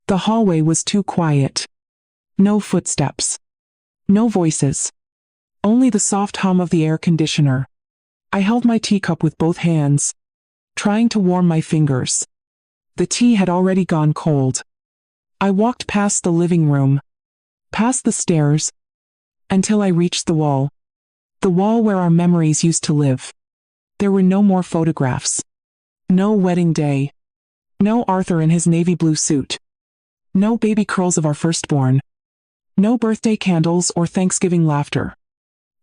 The hallway was too quiet. No footsteps. No voices. Only the soft hum of the air conditioner. I held my teacup with both hands, trying to warm my fingers. The tea had already gone cold. I walked past the living room, past the stairs, until I reached the wall. The wall where our memories used to live. There were no more photographs. No wedding day. No Arthur in his navy blue suit. No baby curls of our firstborn. No birthday candles or Thanksgiving laughter.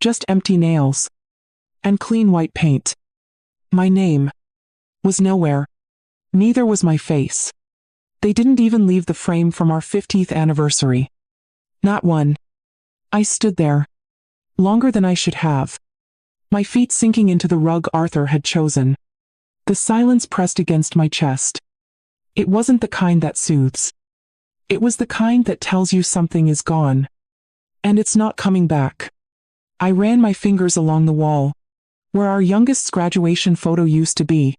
Just empty nails. And clean white paint. My name was nowhere. Neither was my face. They didn't even leave the frame from our 50th anniversary. Not one. I stood there. Longer than I should have. My feet sinking into the rug Arthur had chosen. The silence pressed against my chest. It wasn't the kind that soothes. It was the kind that tells you something is gone. And it's not coming back. I ran my fingers along the wall, where our youngest's graduation photo used to be.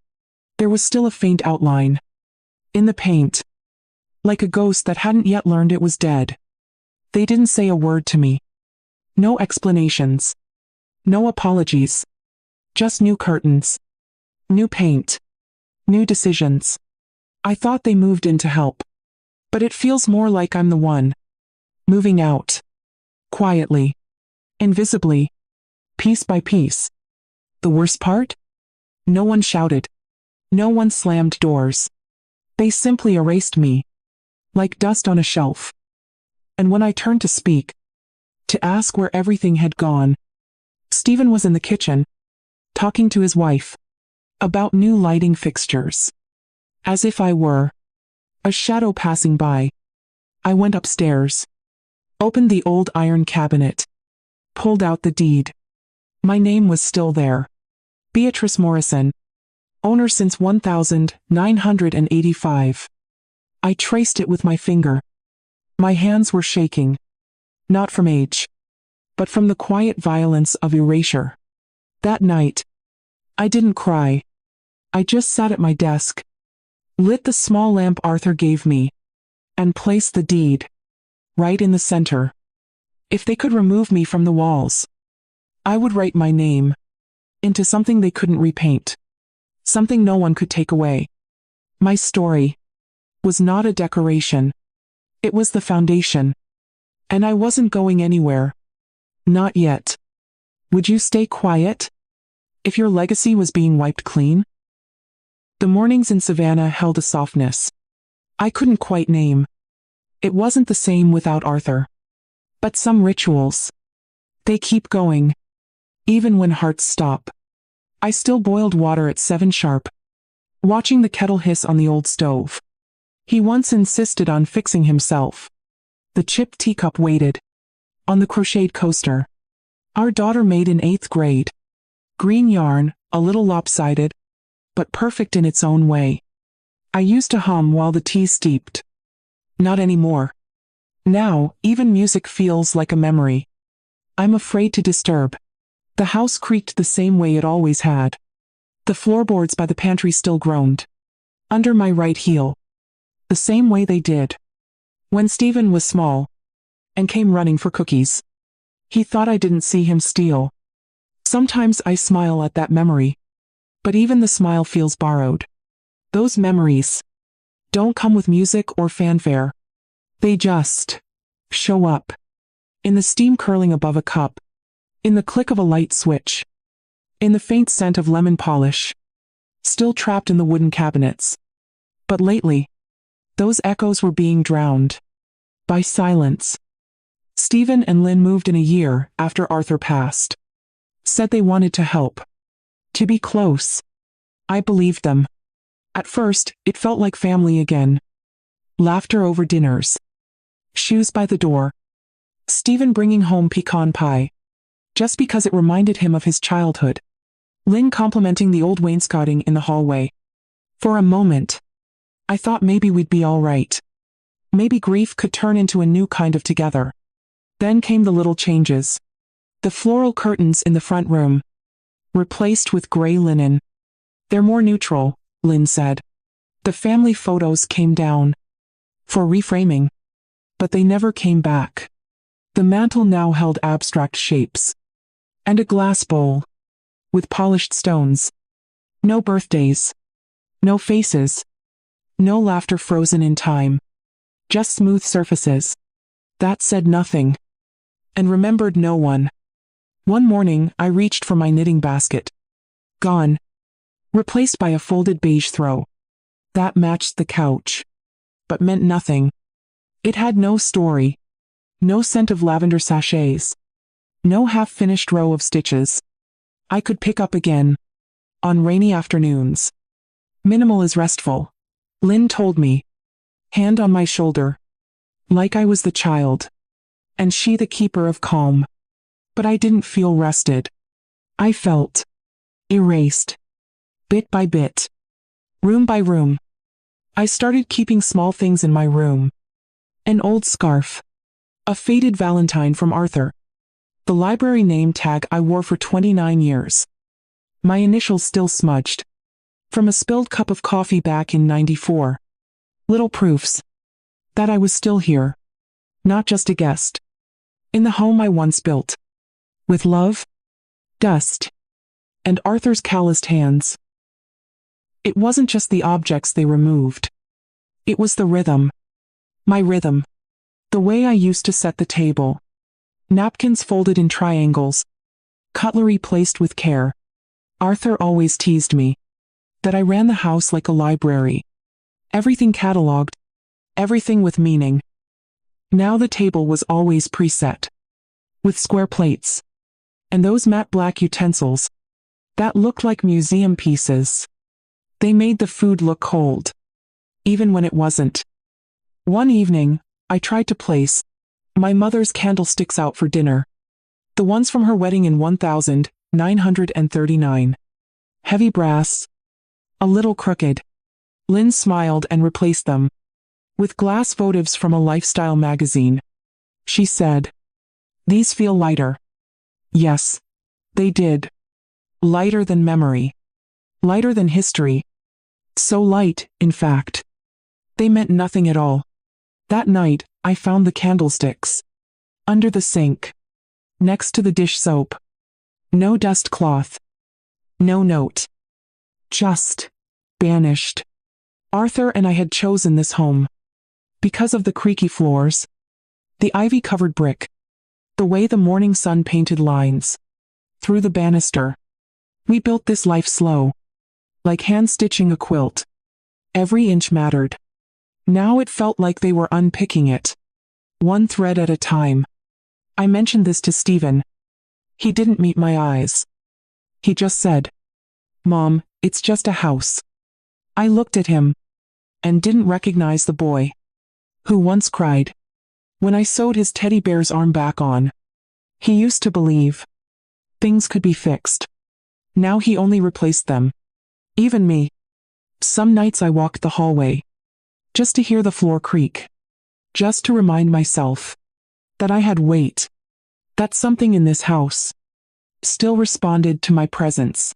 There was still a faint outline. In the paint. Like a ghost that hadn't yet learned it was dead. They didn't say a word to me. No explanations. No apologies. Just new curtains. New paint. New decisions. I thought they moved in to help. But it feels more like I'm the one. Moving out. Quietly. Invisibly. Piece by piece. The worst part? No one shouted. No one slammed doors. They simply erased me. Like dust on a shelf. And when I turned to speak, to ask where everything had gone, Stephen was in the kitchen, talking to his wife, about new lighting fixtures. As if I were a shadow passing by. I went upstairs, opened the old iron cabinet, pulled out the deed. My name was still there. Beatrice Morrison, owner since 1985. I traced it with my finger. My hands were shaking. Not from age, but from the quiet violence of erasure. That night, I didn't cry. I just sat at my desk, lit the small lamp Arthur gave me, and placed the deed right in the center. If they could remove me from the walls, I would write my name into something they couldn't repaint, something no one could take away. My story was not a decoration. It was the foundation. And I wasn't going anywhere. Not yet. Would you stay quiet if your legacy was being wiped clean? The mornings in Savannah held a softness I couldn't quite name. It wasn't the same without Arthur. But some rituals, they keep going, even when hearts stop. I still boiled water at 7 sharp, watching the kettle hiss on the old stove. He once insisted on fixing himself. The chipped teacup waited on the crocheted coaster our daughter made in 8th grade. Green yarn, a little lopsided, but perfect in its own way. I used to hum while the tea steeped. Not anymore. Now, even music feels like a memory. I'm afraid to disturb. The house creaked the same way it always had. The floorboards by the pantry still groaned under my right heel, the same way they did when Stephen was small and came running for cookies. He thought I didn't see him steal. Sometimes I smile at that memory, but even the smile feels borrowed. Those memories don't come with music or fanfare. They just show up in the steam curling above a cup, in the click of a light switch, in the faint scent of lemon polish, still trapped in the wooden cabinets. But lately, those echoes were being drowned by silence. Stephen and Lynn moved in a year after Arthur passed. Said they wanted to help, to be close. I believed them. At first, it felt like family again. Laughter over dinners. Shoes by the door. Stephen bringing home pecan pie, just because it reminded him of his childhood. Lynn complimenting the old wainscoting in the hallway. For a moment, I thought maybe we'd be all right. Maybe grief could turn into a new kind of together. Then came the little changes. The floral curtains in the front room, replaced with gray linen. They're more neutral, Lynn said. The family photos came down. for reframing. But they never came back. The mantel now held abstract shapes. And a glass bowl. With polished stones. No birthdays. No faces. No laughter frozen in time. Just smooth surfaces. That said nothing. And remembered no one. One morning, I reached for my knitting basket. Gone. Replaced by a folded beige throw. That matched the couch. But meant nothing. It had no story. No scent of lavender sachets. No half-finished row of stitches. I could pick up again. On rainy afternoons. Minimal is restful. Lynn told me. Hand on my shoulder. Like I was the child. And she the keeper of calm. But I didn't feel rested. I felt erased. Bit by bit. Room by room. I started keeping small things in my room. An old scarf. A faded valentine from Arthur. The library name tag I wore for 29 years. My initials still smudged. From a spilled cup of coffee back in '94. Little proofs. That I was still here. Not just a guest. In the home I once built. With love. Dust. And Arthur's calloused hands. It wasn't just the objects they removed. It was the rhythm. My rhythm. The way I used to set the table. Napkins folded in triangles. Cutlery placed with care. Arthur always teased me. That I ran the house like a library. Everything catalogued. Everything with meaning. Now the table was always preset. With square plates. And those matte black utensils. That looked like museum pieces. They made the food look cold. Even when it wasn't. One evening, I tried to place my mother's candlesticks out for dinner. The ones from her wedding in 1939. Heavy brass. A little crooked. Lynn smiled and replaced them. With glass votives from a lifestyle magazine. She said, "These feel lighter." Yes, they did. Lighter than memory. Lighter than history. So light, in fact. They meant nothing at all. That night, I found the candlesticks. Under the sink. Next to the dish soap. No dust cloth. No note. Just. Banished. Arthur and I had chosen this home. Because of the creaky floors. The ivy-covered brick. The way the morning sun painted lines. Through the banister. We built this life slow. Like hand-stitching a quilt. Every inch mattered. Now it felt like they were unpicking it. One thread at a time. I mentioned this to Stephen. He didn't meet my eyes. He just said, "Mom, it's just a house." I looked at him. And didn't recognize the boy. Who once cried. When I sewed his teddy bear's arm back on. He used to believe. Things could be fixed. Now he only replaced them. Even me. Some nights I walked the hallway. Just to hear the floor creak. Just to remind myself. That I had weight. That something in this house. Still responded to my presence.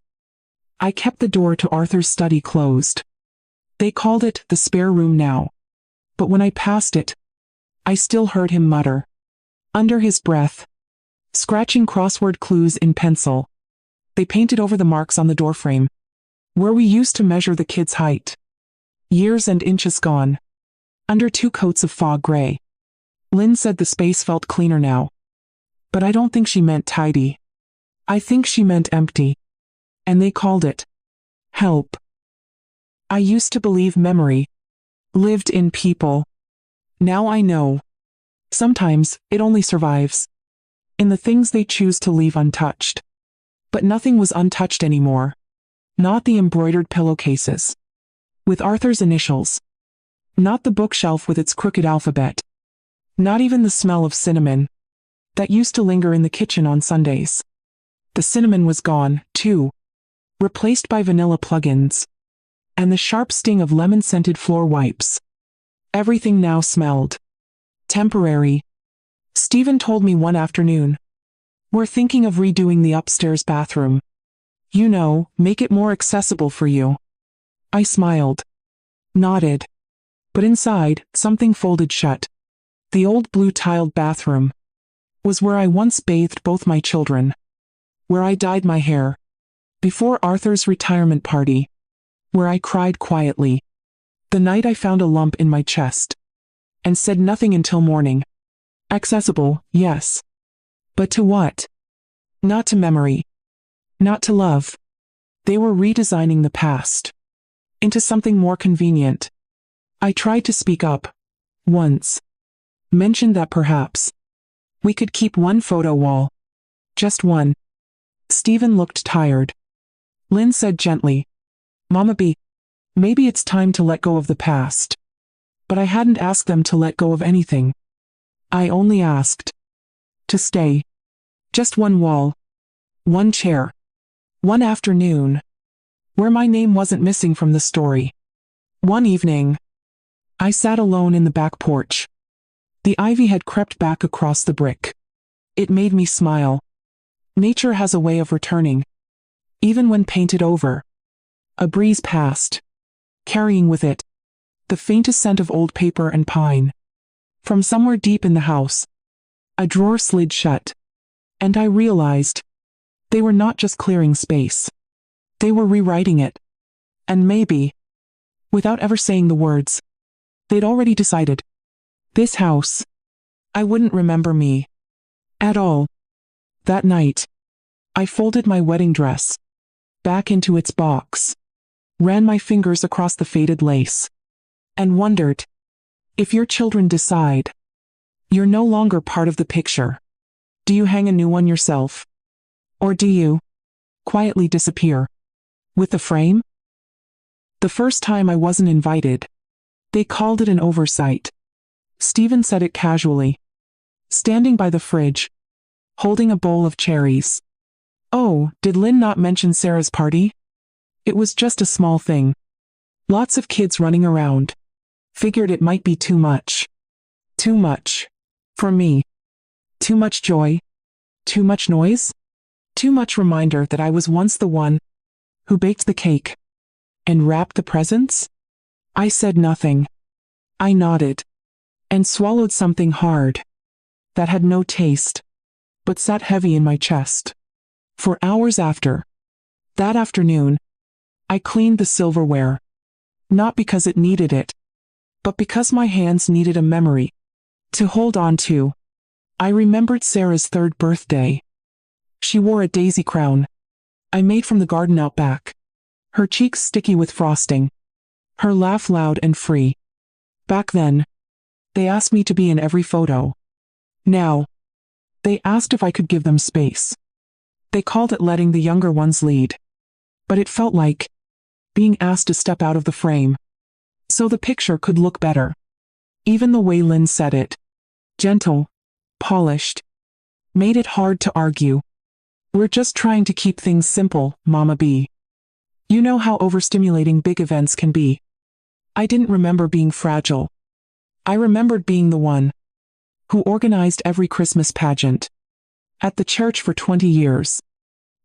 I kept the door to Arthur's study closed. They called it the spare room now. But when I passed it, I still heard him mutter. Under his breath. Scratching crossword clues in pencil. They painted over the marks on the doorframe. Where we used to measure the kids' height. Years and inches gone. Under 2 coats of fog gray. Lynn said the space felt cleaner now. But I don't think she meant tidy. I think she meant empty. And they called it help. I used to believe memory lived in people. Now I know. Sometimes it only survives in the things they choose to leave untouched. But nothing was untouched anymore. Not the embroidered pillowcases. With Arthur's initials. Not the bookshelf with its crooked alphabet. Not even the smell of cinnamon. That used to linger in the kitchen on Sundays. The cinnamon was gone, too. Replaced by vanilla plugins. And the sharp sting of lemon-scented floor wipes. Everything now smelled temporary. Stephen told me one afternoon. We're thinking of redoing the upstairs bathroom. You know, make it more accessible for you. I smiled. Nodded. But inside, something folded shut. The old blue-tiled bathroom was where I once bathed both my children, where I dyed my hair before Arthur's retirement party, where I cried quietly the night I found a lump in my chest, and said nothing until morning. Accessible, yes. But to what? Not to memory. Not to love. They were redesigning the past into something more convenient. I tried to speak up once. Mentioned that perhaps we could keep one photo wall. Just one. Stephen looked tired. Lynn said gently, Mama B, maybe it's time to let go of the past. But I hadn't asked them to let go of anything. I only asked to stay. Just one wall. One chair. One afternoon. Where my name wasn't missing from the story. One evening, I sat alone in the back porch. The ivy had crept back across the brick. It made me smile. Nature has a way of returning, even when painted over. A breeze passed, carrying with it the faintest scent of old paper and pine. From somewhere deep in the house, a drawer slid shut, and I realized they were not just clearing space. They were rewriting it. And maybe, without ever saying the words, they'd already decided. This house, I wouldn't remember me at all. That night, I folded my wedding dress back into its box, ran my fingers across the faded lace, and wondered, if your children decide you're no longer part of the picture, do you hang a new one yourself? Or do you quietly disappear with the frame? The first time I wasn't invited. They called it an oversight. Stephen said it casually, standing by the fridge, holding a bowl of cherries. Oh, did Lynn not mention Sarah's party? It was just a small thing. Lots of kids running around. Figured it might be too much. Too much. For me. Too much joy. Too much noise. Too much reminder that I was once the one who baked the cake and wrapped the presents. I said nothing. I nodded and swallowed something hard that had no taste, but sat heavy in my chest. For hours after that afternoon, I cleaned the silverware, not because it needed it, but because my hands needed a memory to hold on to. I remembered Sarah's 3rd birthday. She wore a daisy crown I made from the garden out back, her cheeks sticky with frosting, her laugh loud and free. Back then, they asked me to be in every photo. Now, they asked if I could give them space. They called it letting the younger ones lead. But it felt like being asked to step out of the frame, so the picture could look better. Even the way Lynn said it, gentle, polished, made it hard to argue. We're just trying to keep things simple, Mama B. You know how overstimulating big events can be. I didn't remember being fragile. I remembered being the one who organized every Christmas pageant at the church for 20 years,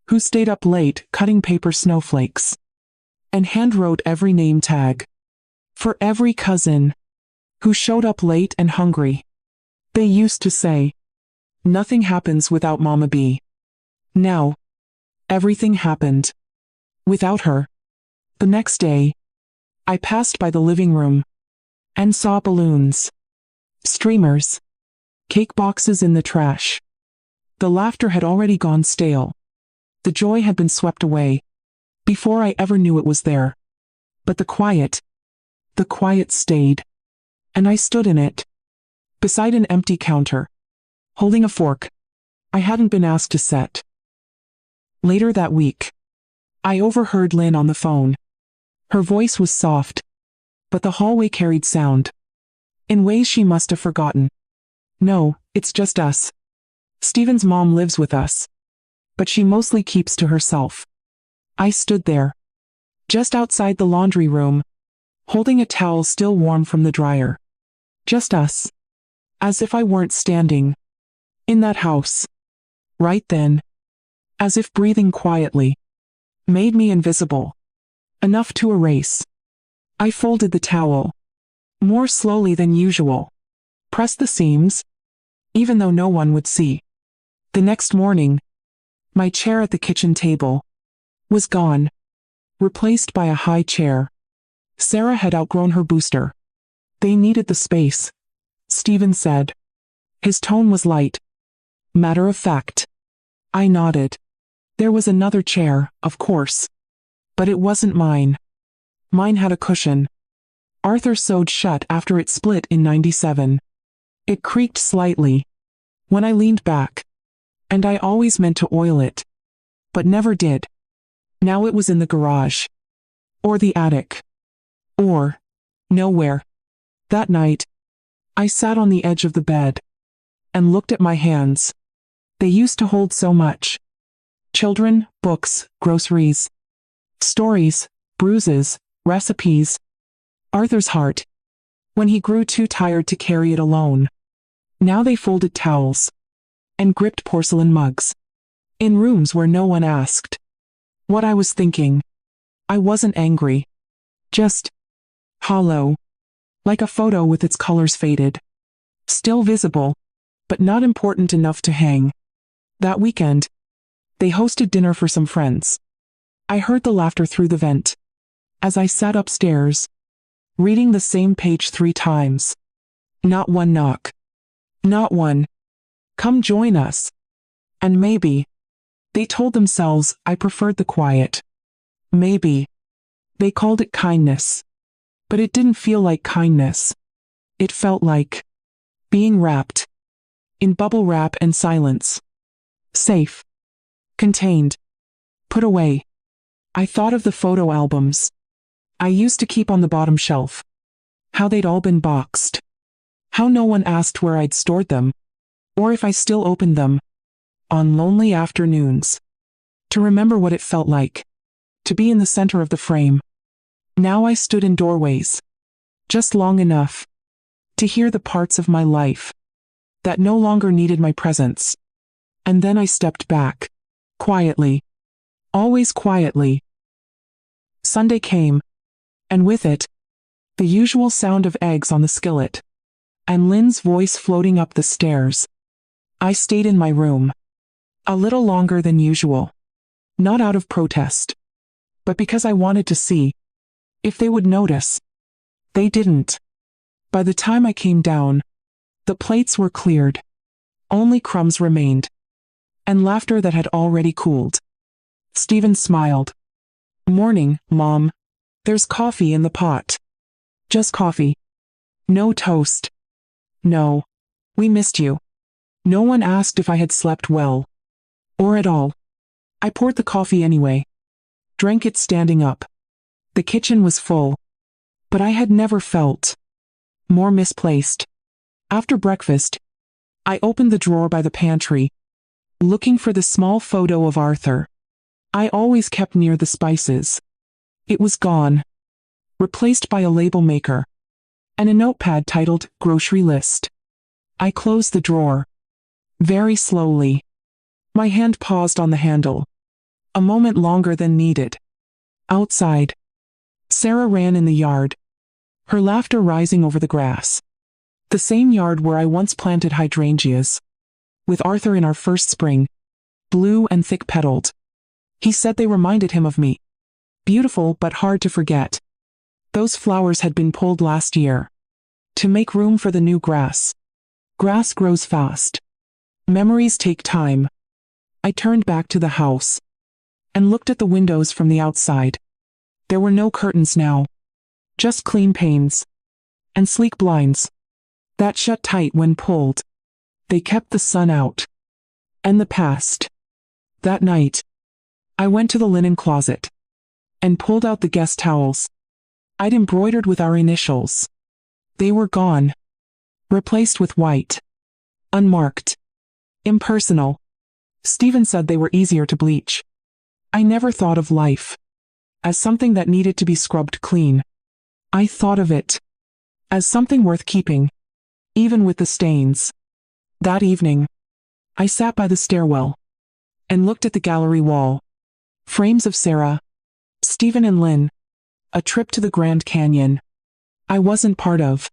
who stayed up late cutting paper snowflakes and hand-wrote every name tag for every cousin who showed up late and hungry. They used to say, nothing happens without Mama B. Now, everything happened without her. The next day, I passed by the living room and saw balloons, streamers, cake boxes in the trash. The laughter had already gone stale. The joy had been swept away before I ever knew it was there. But the quiet stayed. And I stood in it, beside an empty counter, holding a fork I hadn't been asked to set. Later that week, I overheard Lynn on the phone. Her voice was soft, but the hallway carried sound, in ways she must have forgotten. No, it's just us. Stephen's mom lives with us, but she mostly keeps to herself. I stood there, just outside the laundry room, holding a towel still warm from the dryer. Just us. As if I weren't standing in that house right then. As if breathing quietly made me invisible, enough to erase. I folded the towel, more slowly than usual. Pressed the seams, even though no one would see. The next morning, my chair at the kitchen table was gone, replaced by a high chair. Sarah had outgrown her booster. They needed the space, Stephen said. His tone was light, matter of fact. I nodded. There was another chair, of course. But it wasn't mine. Mine had a cushion. Arthur sewed shut after it split in '97. It creaked slightly when I leaned back, and I always meant to oil it, but never did. Now it was in the garage, or the attic, or nowhere. That night, I sat on the edge of the bed and looked at my hands. They used to hold so much. Children, books, groceries, stories, bruises, recipes. Arthur's heart, when he grew too tired to carry it alone. Now they folded towels and gripped porcelain mugs in rooms where no one asked what I was thinking. I wasn't angry, just hollow, like a photo with its colors faded. Still visible, but not important enough to hang. That weekend, they hosted dinner for some friends. I heard the laughter through the vent as I sat upstairs, reading the same page 3 times. Not one knock. Not one. Come join us. And maybe, they told themselves I preferred the quiet. Maybe. They called it kindness. But it didn't feel like kindness. It felt like being wrapped in bubble wrap and silence. Safe. Contained. Put away. I thought of the photo albums I used to keep on the bottom shelf. How they'd all been boxed. How no one asked where I'd stored them, or if I still opened them. On lonely afternoons. To remember what it felt like to be in the center of the frame. Now I stood in doorways, just long enough to hear the parts of my life that no longer needed my presence. And then I stepped back, quietly. Always quietly. Sunday came, and with it, the usual sound of eggs on the skillet, and Lynn's voice floating up the stairs. I stayed in my room a little longer than usual, not out of protest, but because I wanted to see if they would notice. They didn't. By the time I came down, the plates were cleared. Only crumbs remained, and laughter that had already cooled. Stephen smiled. Morning, Mom. There's coffee in the pot. Just coffee. No toast. No. We missed you. No one asked if I had slept well. Or at all. I poured the coffee anyway. Drank it standing up. The kitchen was full. But I had never felt more misplaced. After breakfast, I opened the drawer by the pantry, looking for the small photo of Arthur I always kept near the spices. It was gone. Replaced by a label maker and a notepad titled Grocery List. I closed the drawer. Very slowly. My hand paused on the handle. A moment longer than needed. Outside, Sarah ran in the yard, her laughter rising over the grass. The same yard where I once planted hydrangeas. With Arthur in our first spring. Blue and thick-petaled. He said they reminded him of me. Beautiful but hard to forget. Those flowers had been pulled last year. To make room for the new grass. Grass grows fast. Memories take time. I turned back to the house and looked at the windows from the outside. There were no curtains now. Just clean panes. And sleek blinds that shut tight when pulled. They kept the sun out. And the past. That night, I went to the linen closet and pulled out the guest towels I'd embroidered with our initials. They were gone. Replaced with white. Unmarked. Impersonal. Stephen said they were easier to bleach. I never thought of life as something that needed to be scrubbed clean. I thought of it as something worth keeping, even with the stains. That evening, I sat by the stairwell and looked at the gallery wall. Frames of Sarah, Stephen and Lynn, a trip to the Grand Canyon. I wasn't part of.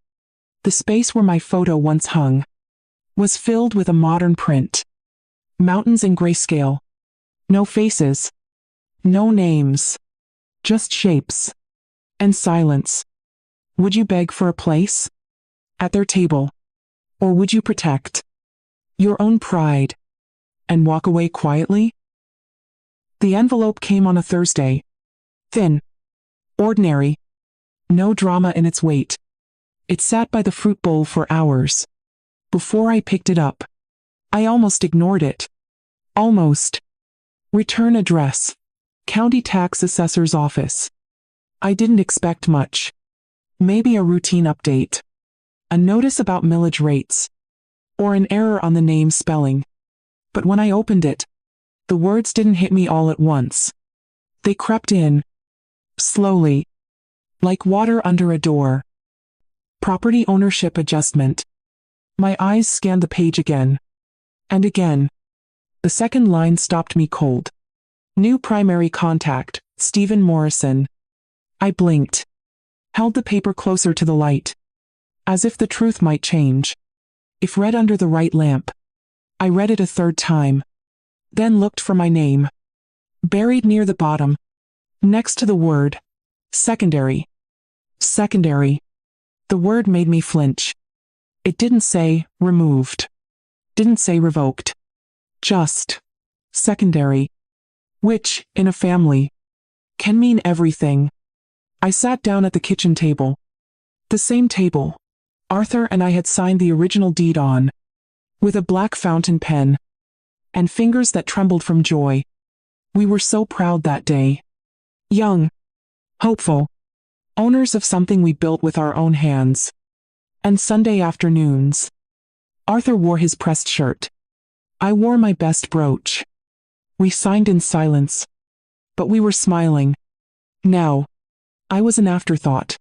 The space where my photo once hung was filled with a modern print. Mountains in grayscale. No faces. No names. Just shapes. And silence. Would you beg for a place? At their table? Or would you protect your own pride and walk away quietly? The envelope came on a Thursday. Thin. Ordinary. No drama in its weight. It sat by the fruit bowl for hours. Before I picked it up, I almost ignored it. Almost. Return address. County Tax Assessor's Office. I didn't expect much. Maybe a routine update. A notice about millage rates. Or an error on the name spelling. But when I opened it, the words didn't hit me all at once. They crept in. Slowly. Like water under a door. Property ownership adjustment. My eyes scanned the page again. And again. The second line stopped me cold. New primary contact, Stephen Morrison. I blinked. Held the paper closer to the light. As if the truth might change. If read under the right lamp. I read it a third time. Then looked for my name. Buried near the bottom. Next to the word. Secondary. Secondary. The word made me flinch. It didn't say, removed. Didn't say revoked. Just. Secondary. Which, in a family, can mean everything. I sat down at the kitchen table. The same table Arthur and I had signed the original deed on. With a black fountain pen. And fingers that trembled from joy. We were so proud that day. Young. Hopeful. Owners of something we built with our own hands. And Sunday afternoons. Arthur wore his pressed shirt. I wore my best brooch. We signed in silence. But we were smiling. Now. I was an afterthought.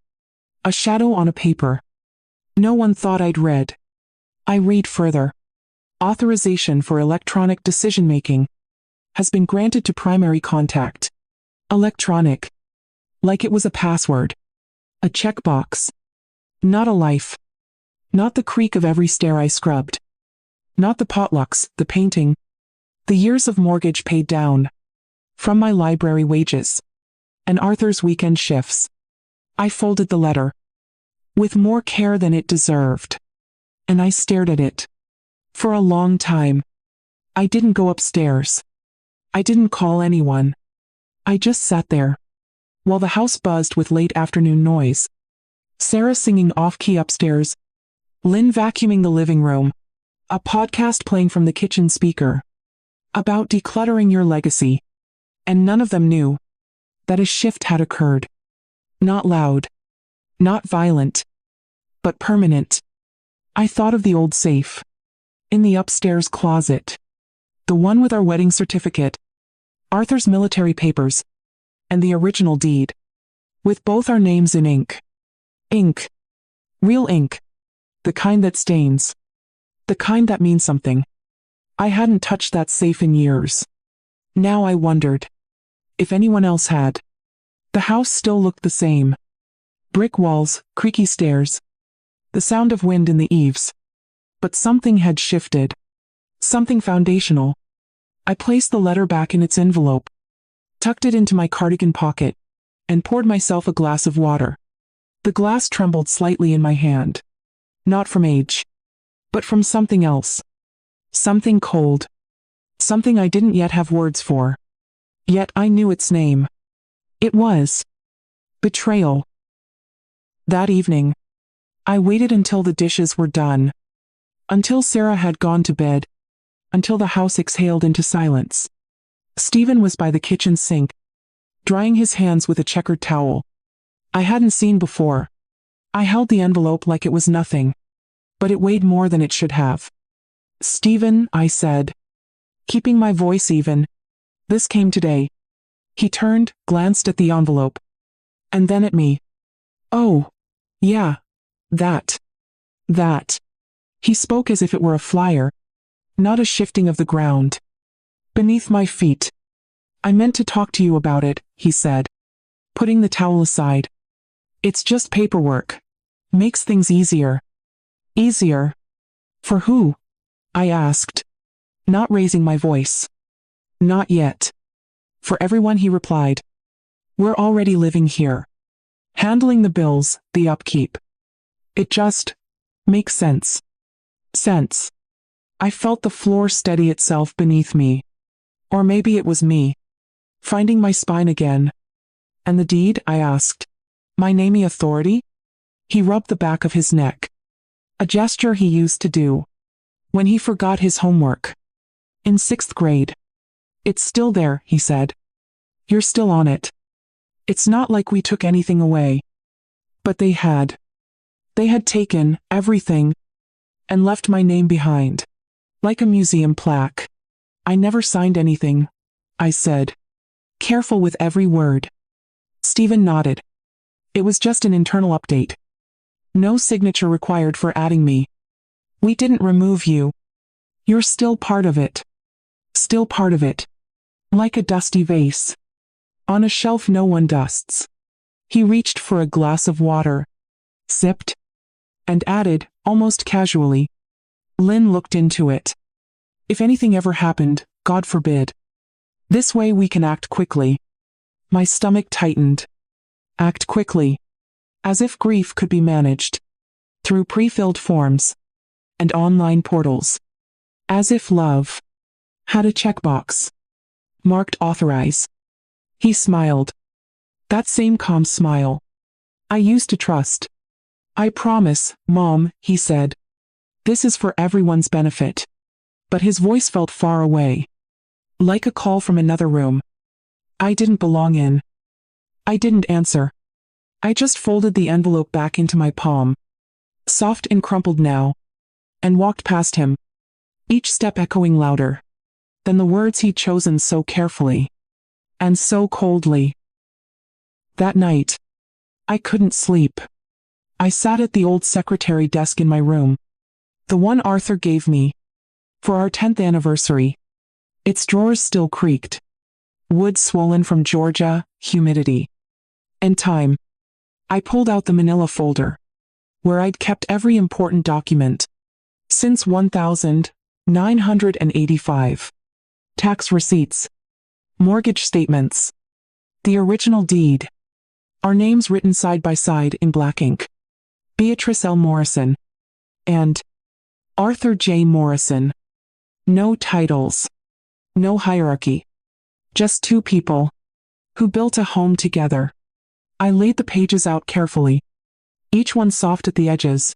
A shadow on a paper. No one thought I'd read. I read further. Authorization for electronic decision-making has been granted to primary contact. Electronic. Like it was a password. A checkbox. Not a life. Not the creak of every stair I scrubbed. Not the potlucks, the painting. The years of mortgage paid down. From my library wages. And Arthur's weekend shifts. I folded the letter. With more care than it deserved. And I stared at it. For a long time. I didn't go upstairs. I didn't call anyone. I just sat there. While the house buzzed with late afternoon noise. Sarah singing off-key upstairs. Lynn vacuuming the living room. A podcast playing from the kitchen speaker. About decluttering your legacy. And none of them knew that a shift had occurred. Not loud. Not violent. But permanent. I thought of the old safe. In the upstairs closet. The one with our wedding certificate. Arthur's military papers. And the original deed. With both our names in ink. Ink. Real ink. The kind that stains. The kind that means something. I hadn't touched that safe in years. Now I wondered if anyone else had. The house still looked the same. Brick walls, creaky stairs. The sound of wind in the eaves. But something had shifted. Something foundational. I placed the letter back in its envelope. Tucked it into my cardigan pocket. And poured myself a glass of water. The glass trembled slightly in my hand. Not from age. But from something else. Something cold. Something I didn't yet have words for. Yet I knew its name. It was betrayal. That evening, I waited until the dishes were done. Until Sarah had gone to bed. Until the house exhaled into silence. Stephen was by the kitchen sink, drying his hands with a checkered towel. I hadn't seen before. I held the envelope like it was nothing. But it weighed more than it should have. Stephen, I said, keeping my voice even. This came today. He turned, glanced at the envelope. And then at me. Oh, yeah, that. He spoke as if it were a flyer. Not a shifting of the ground. Beneath my feet. I meant to talk to you about it, he said. Putting the towel aside. It's just paperwork. makes things easier. Easier? For who? I asked, not raising my voice. Not yet. For everyone, he replied. We're already living here. Handling the bills, the upkeep. It just makes sense. Sense. I felt the floor steady itself beneath me. Or maybe it was me. Finding my spine again. And the deed? I asked. My namey authority? He rubbed the back of his neck. A gesture he used to do when he forgot his homework. In 6th grade. It's still there, he said. You're still on it. It's not like we took anything away. But they had. They had taken everything and left my name behind. Like a museum plaque. I never signed anything, I said. Careful with every word. Stephen nodded. It was just an internal update. No signature required for adding me. We didn't remove you. You're still part of it. Still part of it. Like a dusty vase. On a shelf no one dusts. He reached for a glass of water. Sipped. And added, almost casually. Lynn looked into it. If anything ever happened, God forbid. This way we can act quickly. My stomach tightened. Act quickly. As if grief could be managed. Through pre-filled forms. And online portals. As if love had a checkbox. Marked authorize. He smiled. That same calm smile I used to trust. I promise, Mom, he said. This is for everyone's benefit. But his voice felt far away. Like a call from another room. I didn't belong in. I didn't answer. I just folded the envelope back into my palm. Soft and crumpled now. And walked past him. Each step echoing louder than the words he'd chosen so carefully. And so coldly. That night, I couldn't sleep. I sat at the old secretary desk in my room. The one Arthur gave me. For our 10th anniversary. Its drawers still creaked. Wood swollen from Georgia, humidity. And time. I pulled out the manila folder. Where I'd kept every important document. Since 1985. Tax receipts. Mortgage statements. The original deed. Our names written side by side in black ink. Beatrice L. Morrison. And Arthur J. Morrison. No titles. No hierarchy. Just two people. Who built a home together. I laid the pages out carefully. Each one soft at the edges.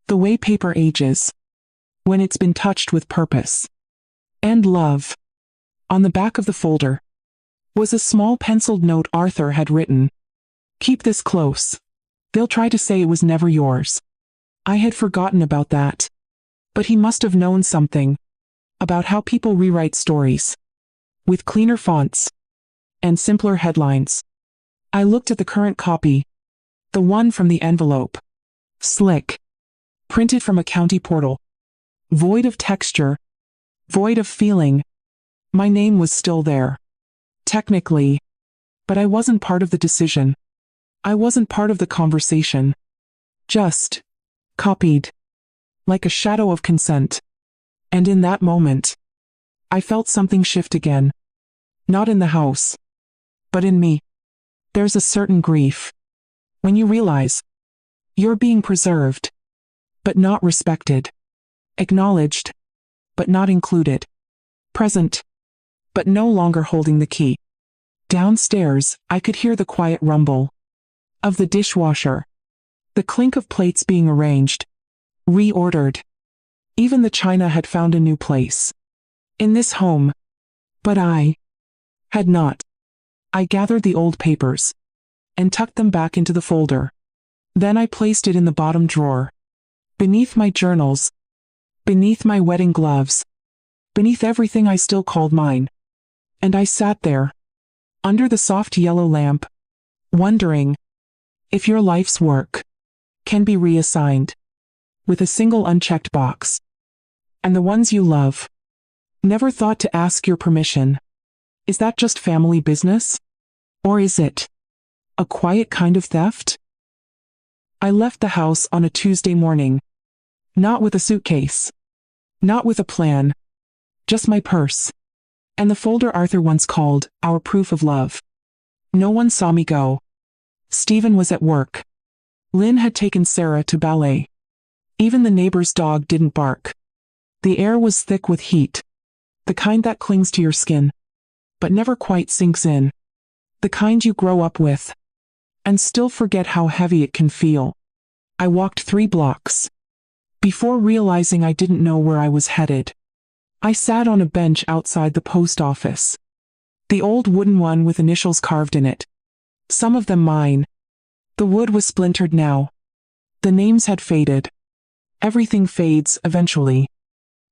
The way paper ages. When it's been touched with purpose. And love. On the back of the folder. Was a small penciled note Arthur had written. Keep this close. They'll try to say it was never yours. I had forgotten about that. But he must have known something. About how people rewrite stories. With cleaner fonts. And simpler headlines. I looked at the current copy. The one from the envelope. Slick. Printed from a county portal. Void of texture. Void of feeling. My name was still there. Technically. But I wasn't part of the decision. I wasn't part of the conversation. Just copied. Like a shadow of consent. And in that moment, I felt something shift again. Not in the house. But in me. There's a certain grief. When you realize you're being preserved. But not respected. Acknowledged. But not included. Present. But no longer holding the key. Downstairs, I could hear the quiet rumble. Of the dishwasher. The clink of plates being arranged. Reordered. Even the china had found a new place. In this home. But I had not. I gathered the old papers. And tucked them back into the folder. Then I placed it in the bottom drawer. Beneath my journals. Beneath my wedding gloves. Beneath everything I still called mine. And I sat there. Under the soft yellow lamp. Wondering. If your life's work. Can be reassigned. With a single unchecked box. And the ones you love. Never thought to ask your permission. Is that just family business? Or is it a quiet kind of theft? I left the house on a Tuesday morning. Not with a suitcase. Not with a plan. Just my purse. And the folder Arthur once called our proof of love. No one saw me go. Stephen was at work. Lynn had taken Sarah to ballet. Even the neighbor's dog didn't bark. The air was thick with heat. The kind that clings to your skin, but never quite sinks in. The kind you grow up with, and still forget how heavy it can feel. I walked 3 blocks. Before realizing I didn't know where I was headed. I sat on a bench outside the post office. The old wooden one with initials carved in it. Some of them mine. The wood was splintered now. The names had faded. Everything fades eventually.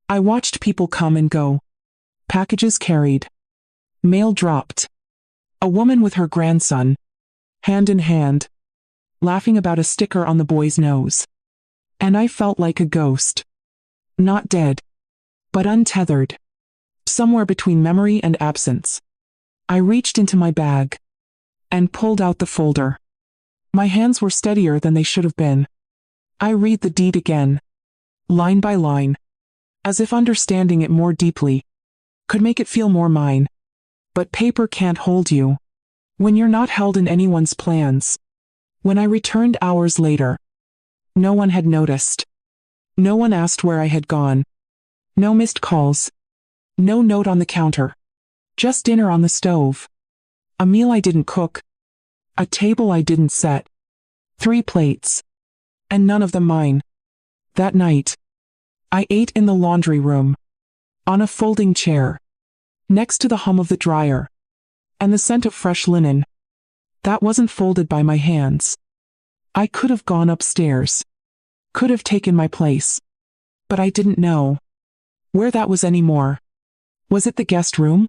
I watched people come and go. Packages carried. Mail dropped. A woman with her grandson, hand in hand, laughing about a sticker on the boy's nose. And I felt like a ghost. Not dead, but untethered. Somewhere between memory and absence. I reached into my bag and pulled out the folder. My hands were steadier than they should have been. I read the deed again, line by line, as if understanding it more deeply could make it feel more mine. But paper can't hold you when you're not held in anyone's plans. When I returned hours later, no one had noticed. No one asked where I had gone. No missed calls. No note on the counter. Just dinner on the stove. A meal I didn't cook. A table I didn't set. 3 plates. And none of them mine. That night, I ate in the laundry room. On a folding chair. Next to the hum of the dryer. And the scent of fresh linen. That wasn't folded by my hands. I could have gone upstairs. Could have taken my place. But I didn't know where that was anymore. Was it the guest room?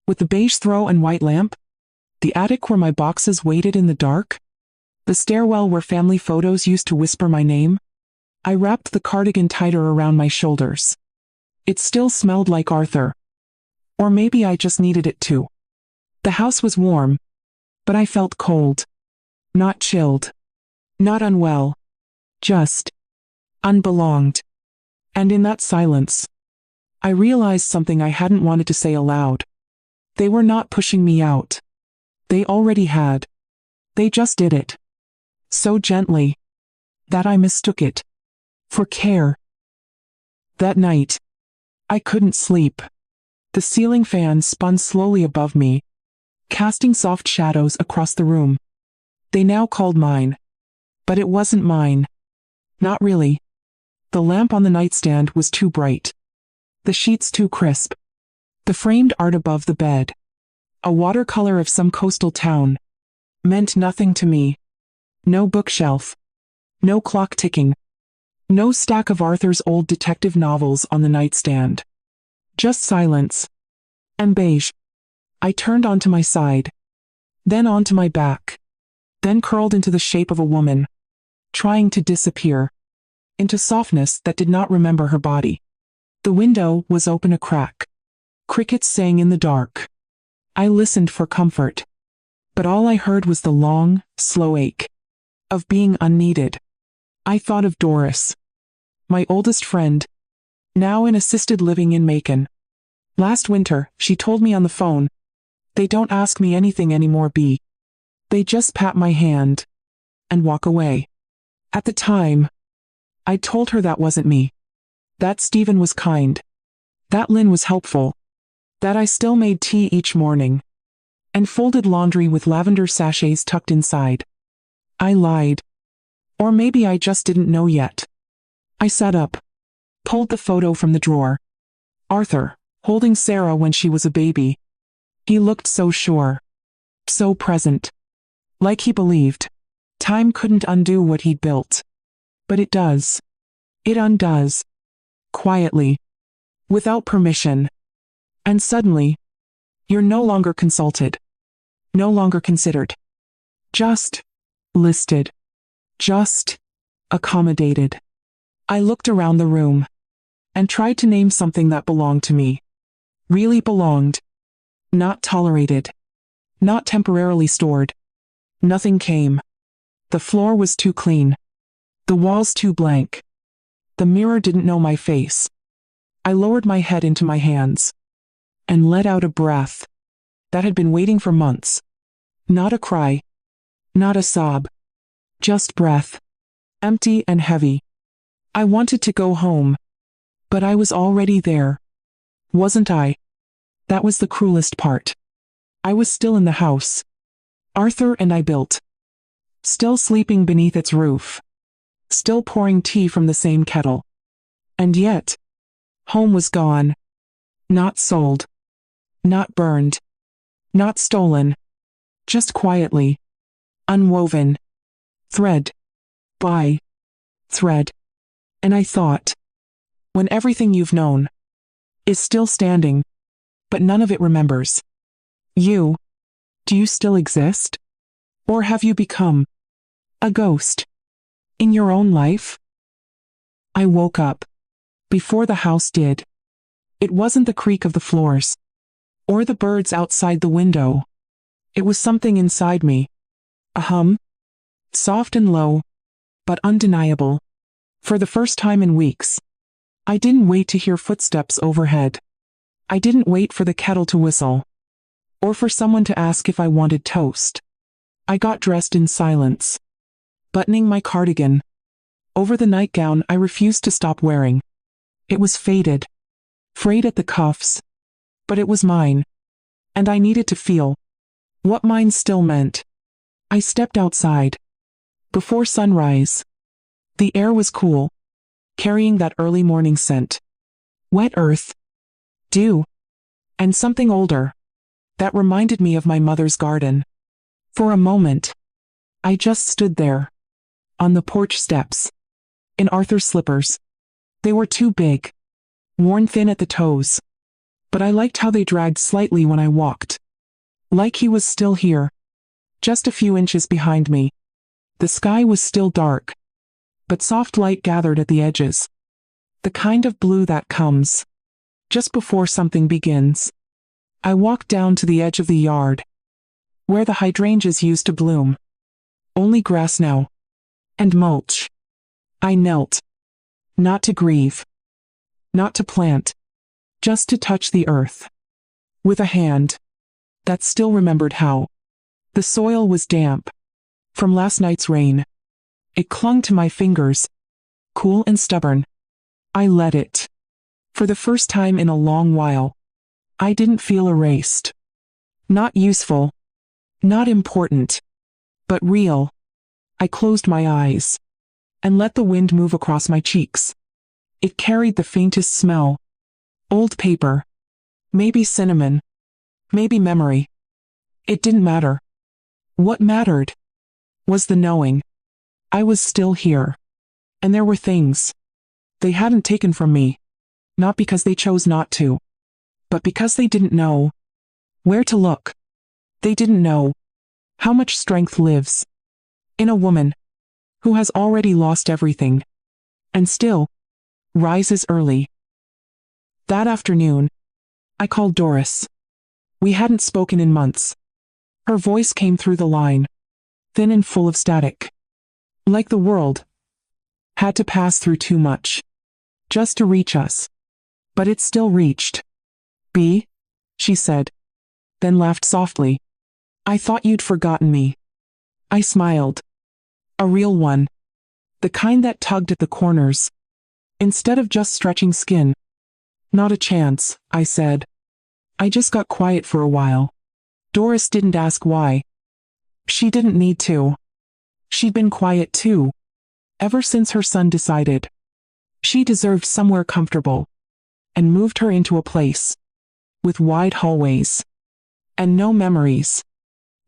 With the beige throw and white lamp? The attic where my boxes waited in the dark? The stairwell where family photos used to whisper my name? I wrapped the cardigan tighter around my shoulders. It still smelled like Arthur. Or maybe I just needed it to. The house was warm, but I felt cold. Not chilled. Not unwell. Just unbelonged. And in that silence, I realized something I hadn't wanted to say aloud. They were not pushing me out. They already had. They just did it. So gently that I mistook it for care. That night, I couldn't sleep. The ceiling fan spun slowly above me, casting soft shadows across the room. They now called mine. But it wasn't mine. Not really. The lamp on the nightstand was too bright. The sheets too crisp. The framed art above the bed, a watercolor of some coastal town, meant nothing to me. No bookshelf. No clock ticking. No stack of Arthur's old detective novels on the nightstand. Just silence. And beige. I turned onto my side. Then onto my back. Then curled into the shape of a woman, trying to disappear. Into softness that did not remember her body. The window was open a crack. Crickets sang in the dark. I listened for comfort. But all I heard was the long, slow ache of being unneeded. I thought of Doris, my oldest friend, now in assisted living in Macon. Last winter, she told me on the phone, "They don't ask me anything anymore, B. They just pat my hand and walk away." At the time, I told her that wasn't me. That Stephen was kind. That Lynn was helpful. That I still made tea each morning and folded laundry with lavender sachets tucked inside. I lied. Or maybe I just didn't know yet. I sat up, pulled the photo from the drawer. Arthur, holding Sarah when she was a baby. He looked so sure. So present. Like he believed time couldn't undo what he'd built. But it does. It undoes. Quietly. Without permission. And suddenly, you're no longer consulted. No longer considered. Just listed. Just accommodated. I looked around the room and tried to name something that belonged to me. Really belonged. Not tolerated. Not temporarily stored. Nothing came. The floor was too clean. The walls too blank. The mirror didn't know my face. I lowered my head into my hands and let out a breath that had been waiting for months. Not a cry, not a sob, just breath, empty and heavy. I wanted to go home, but I was already there. Wasn't I? That was the cruelest part. I was still in the house Arthur and I built. Still sleeping beneath its roof. Still pouring tea from the same kettle. And yet, home was gone. Not sold. Not burned. Not stolen. Just quietly. Unwoven. Thread. By. Thread. And I thought, when everything you've known is still standing, but none of it remembers. Do you still exist? Or have you become a ghost in your own life? I woke up before the house did. It wasn't the creak of the floors or the birds outside the window. It was something inside me. A hum, soft and low, but undeniable. For the first time in weeks, I didn't wait to hear footsteps overhead. I didn't wait for the kettle to whistle, or for someone to ask if I wanted toast. I got dressed in silence, buttoning my cardigan over the nightgown I refused to stop wearing. It was faded, frayed at the cuffs, but it was mine, and I needed to feel what mine still meant. I stepped outside before sunrise. The air was cool, carrying that early morning scent. Wet earth, dew, and something older that reminded me of my mother's garden. For a moment, I just stood there, on the porch steps, in Arthur's slippers. They were too big, worn thin at the toes, but I liked how they dragged slightly when I walked. Like he was still here, just a few inches behind me. The sky was still dark, but soft light gathered at the edges. The kind of blue that comes just before something begins. I walked down to the edge of the yard, where the hydrangeas used to bloom. Only grass now. And mulch. I knelt. Not to grieve. Not to plant. Just to touch the earth. With a hand that still remembered how. The soil was damp from last night's rain. It clung to my fingers, cool and stubborn. I let it. For the first time in a long while, I didn't feel erased. Not useful. Not important. But real. I closed my eyes and let the wind move across my cheeks. It carried the faintest smell. Old paper. Maybe cinnamon. Maybe memory. It didn't matter. What mattered was the knowing. I was still here. And there were things they hadn't taken from me. Not because they chose not to, but because they didn't know where to look. They didn't know how much strength lives in a woman who has already lost everything and still rises early. That afternoon, I called Doris. We hadn't spoken in months. Her voice came through the line, thin and full of static. Like the world had to pass through too much just to reach us. But it still reached. "B," she said, then laughed softly. "I thought you'd forgotten me." I smiled. A real one. The kind that tugged at the corners, instead of just stretching skin. "Not a chance," I said. "I just got quiet for a while." Doris didn't ask why. She didn't need to. She'd been quiet too, ever since her son decided she deserved somewhere comfortable, and moved her into a place with wide hallways and no memories.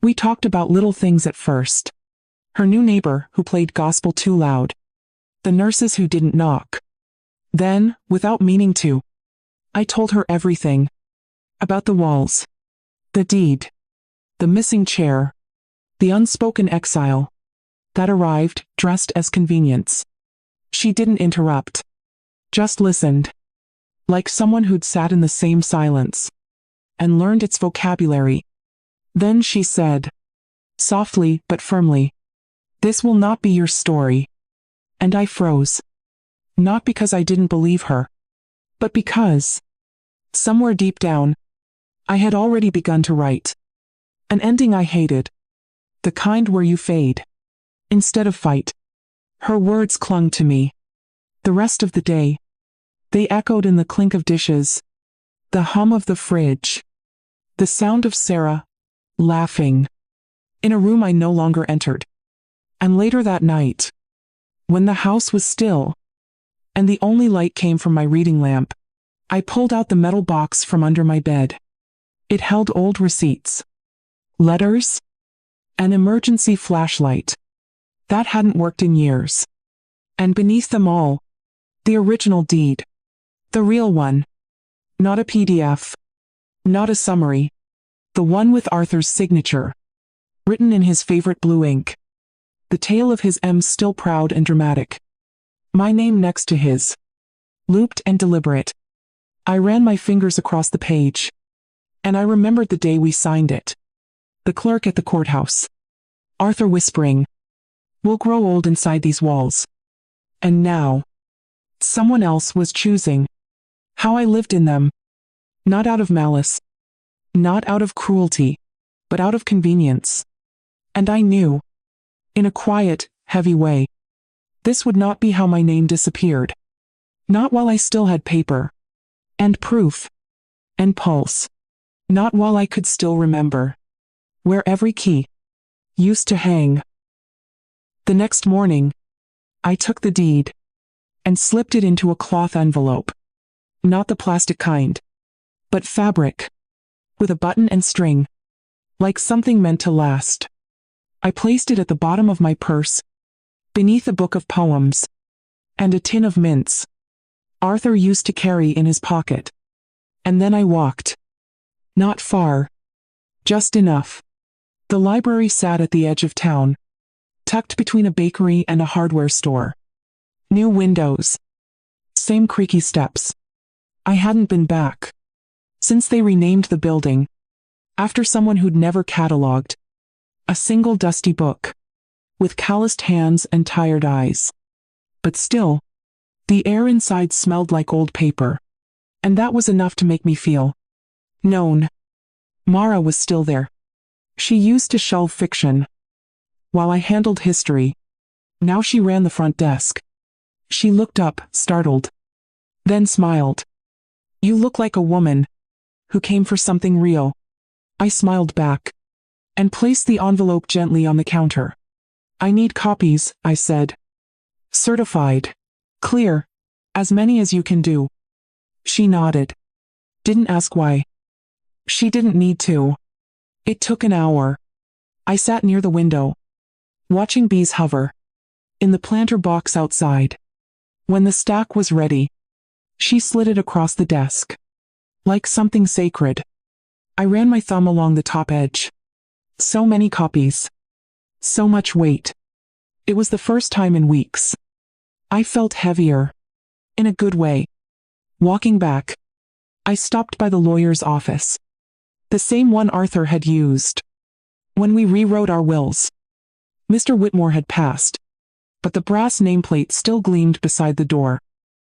We talked about little things at first. Her new neighbor who played gospel too loud. The nurses who didn't knock. Then, without meaning to, I told her everything. About the walls. The deed. The missing chair. The unspoken exile that arrived, dressed as convenience. She didn't interrupt. Just listened. Like someone who'd sat in the same silence and learned its vocabulary. Then she said, softly but firmly, "This will not be your story. And I froze. Not because I didn't believe her, but because, somewhere deep down, I had already begun to write. An ending I hated. The kind where you fade instead of fight. Her words clung to me. The rest of the day, they echoed in the clink of dishes, the hum of the fridge, the sound of Sarah laughing in a room I no longer entered. And later that night, when the house was still, and the only light came from my reading lamp, I pulled out the metal box from under my bed. It held old receipts, letters, an emergency flashlight that hadn't worked in years. And beneath them all, the original deed. The real one. Not a PDF. Not a summary. The one with Arthur's signature, written in his favorite blue ink. The tail of his M still proud and dramatic. My name next to his. Looped and deliberate. I ran my fingers across the page. And I remembered the day we signed it. The clerk at the courthouse. Arthur whispering, "We'll grow old inside these walls." And now, someone else was choosing how I lived in them. Not out of malice. Not out of cruelty. But out of convenience. And I knew, in a quiet, heavy way, this would not be how my name disappeared. Not while I still had paper. And proof. And pulse. Not while I could still remember where every key used to hang. The next morning, I took the deed and slipped it into a cloth envelope. Not the plastic kind, but fabric, with a button and string, like something meant to last. I placed it at the bottom of my purse, beneath a book of poems, and a tin of mints Arthur used to carry in his pocket. And then I walked. Not far. Just enough. The library sat at the edge of town, tucked between a bakery and a hardware store. New windows. Same creaky steps. I hadn't been back since they renamed the building, after someone who'd never catalogued a single dusty book, with calloused hands and tired eyes. But still, the air inside smelled like old paper, and that was enough to make me feel known. Mara was still there. She used to shelve fiction, while I handled history. Now she ran the front desk. She looked up, startled, then smiled. "You look like a woman who came for something real." I smiled back and placed the envelope gently on the counter. "I need copies," I said. "Certified. Clear. As many as you can do." She nodded. Didn't ask why. She didn't need to. It took an hour. I sat near the window, watching bees hover in the planter box outside. When the stack was ready, she slid it across the desk, like something sacred. I ran my thumb along the top edge. So many copies. So much weight. It was the first time in weeks. I felt heavier. In a good way. Walking back, I stopped by the lawyer's office. The same one Arthur had used when we rewrote our wills. Mr. Whitmore had passed, but the brass nameplate still gleamed beside the door.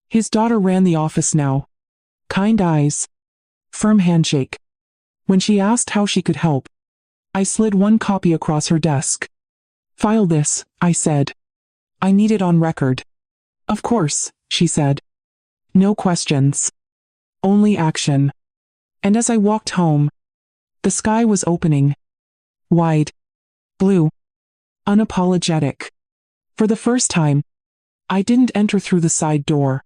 His daughter ran the office now. Kind eyes. Firm handshake. When she asked how she could help, I slid one copy across her desk. "File this," I said. "I need it on record." "Of course," she said. No questions. Only action. And as I walked home, the sky was opening. Wide. Blue. Unapologetic. For the first time, I didn't enter through the side door.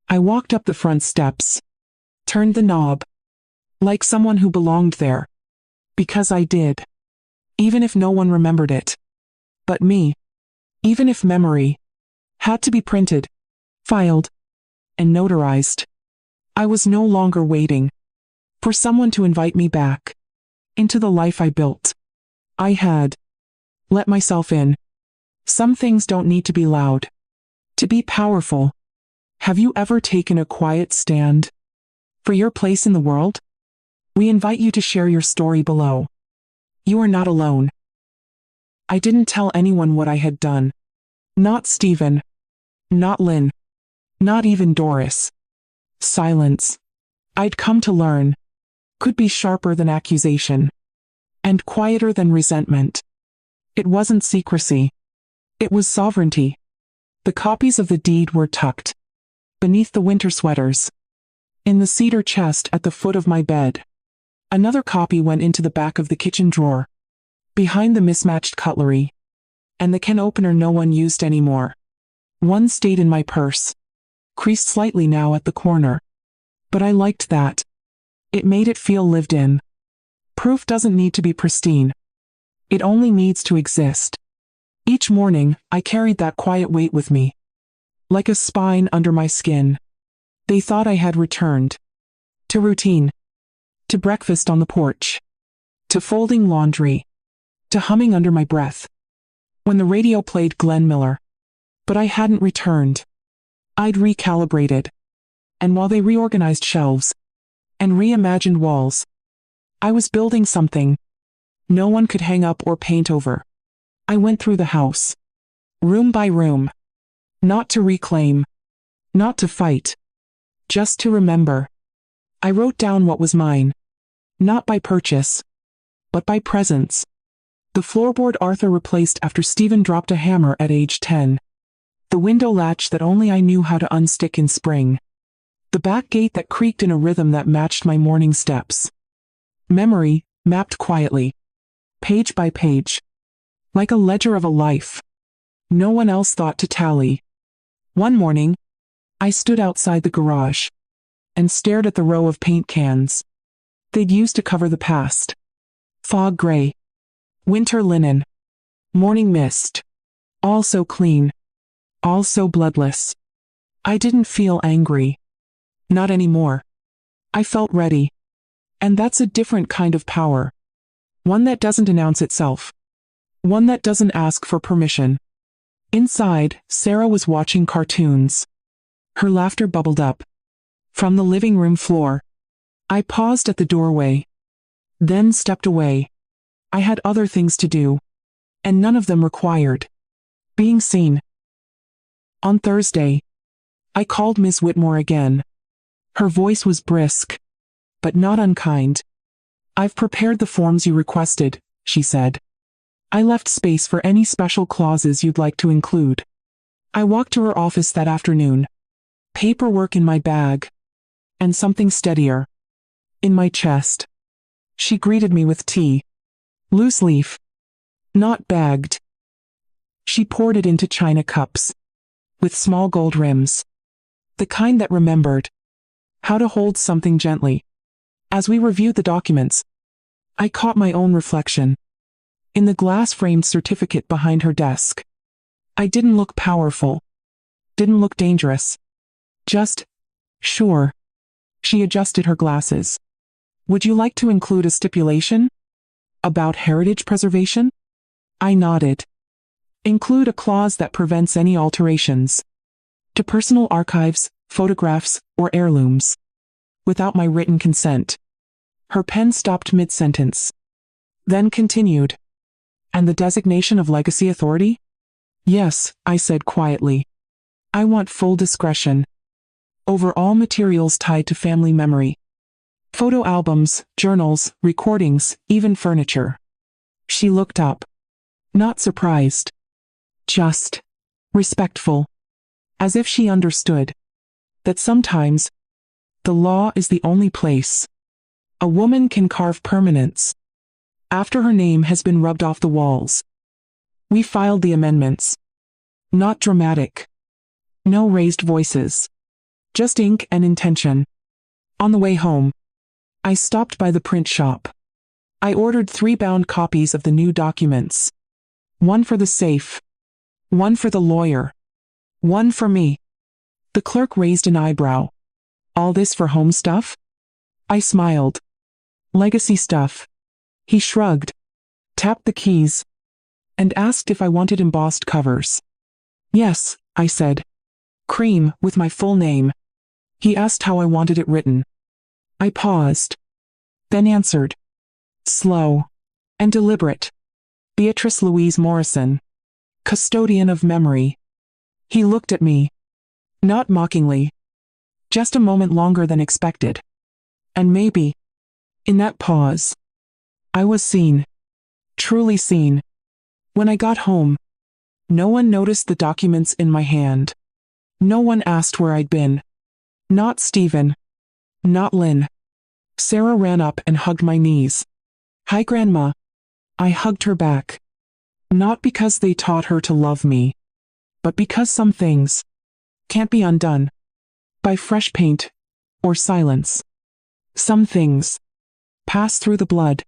I walked up the front steps. Turned the knob. Like someone who belonged there. Because I did. Even if no one remembered it. But me. Even if memory had to be printed, filed, and notarized. I was no longer waiting for someone to invite me back into the life I built. I had let myself in. Some things don't need to be loud to be powerful. Have you ever taken a quiet stand for your place in the world? We invite you to share your story below. You are not alone. I didn't tell anyone what I had done. Not Stephen. Not Lynn. Not even Doris. Silence. I'd come to learn. Could be sharper than accusation. And quieter than resentment. It wasn't secrecy. It was sovereignty. The copies of the deed were tucked beneath the winter sweaters, in the cedar chest at the foot of my bed. Another copy went into the back of the kitchen drawer, behind the mismatched cutlery, and the can opener no one used anymore. One stayed in my purse, creased slightly now at the corner. But I liked that. It made it feel lived in. Proof doesn't need to be pristine. It only needs to exist. Each morning, I carried that quiet weight with me, like a spine under my skin. They thought I had returned. To routine. To breakfast on the porch. To folding laundry. To humming under my breath. When the radio played Glenn Miller. But I hadn't returned. I'd recalibrated. And while they reorganized shelves and reimagined walls, I was building something no one could hang up or paint over. I went through the house, room by room, not to reclaim, not to fight, just to remember. I wrote down what was mine, not by purchase, but by presence. The floorboard Arthur replaced after Stephen dropped a hammer at age 10. The window latch that only I knew how to unstick in spring. The back gate that creaked in a rhythm that matched my morning steps. Memory, mapped quietly, page by page, like a ledger of a life no one else thought to tally. One morning, I stood outside the garage and stared at the row of paint cans they'd used to cover the past. Fog gray, winter linen, morning mist, all so clean, all so bloodless. I didn't feel angry. Not anymore. I felt ready. And that's a different kind of power. One that doesn't announce itself. One that doesn't ask for permission. Inside, Sarah was watching cartoons. Her laughter bubbled up from the living room floor. I paused at the doorway, then stepped away. I had other things to do, and none of them required being seen. On Thursday, I called Ms. Whitmore again. Her voice was brisk, but not unkind. "I've prepared the forms you requested," she said. "I left space for any special clauses you'd like to include." I walked to her office that afternoon. Paperwork in my bag, and something steadier in my chest. She greeted me with tea. Loose leaf. Not bagged. She poured it into china cups, with small gold rims. The kind that remembered how to hold something gently. As we reviewed the documents, I caught my own reflection in the glass-framed certificate behind her desk. I didn't look powerful. Didn't look dangerous. Just sure. She adjusted her glasses. "Would you like to include a stipulation about heritage preservation?" I nodded. "Include a clause that prevents any alterations to personal archives, photographs, or heirlooms without my written consent." Her pen stopped mid-sentence, then continued. "And the designation of legacy authority?" "Yes," I said quietly. "I want full discretion over all materials tied to family memory. Photo albums, journals, recordings, even furniture." She looked up. Not surprised. Just respectful. As if she understood that sometimes the law is the only place a woman can carve permanence after her name has been rubbed off the walls. We filed the amendments. Not dramatic. No raised voices. Just ink and intention. On the way home, I stopped by the print shop. I ordered 3 bound copies of the new documents. One for the safe. One for the lawyer. One for me. The clerk raised an eyebrow. "All this for home stuff?" I smiled. "Legacy stuff." He shrugged, tapped the keys, and asked if I wanted embossed covers. "Yes," I said. "Cream, with my full name." He asked how I wanted it written. I paused, then answered, slow and deliberate. "Beatrice Louise Morrison, custodian of memory." He looked at me, Not mockingly. Just a moment longer than expected. And maybe, in that pause, I was seen. Truly seen. When I got home, no one noticed the documents in my hand. No one asked where I'd been. Not Stephen. Not Lynn. Sarah ran up and hugged my knees. "Hi, Grandma." I hugged her back. Not because they taught her to love me, but because some things can't be undone by fresh paint or silence. Some things pass through the blood,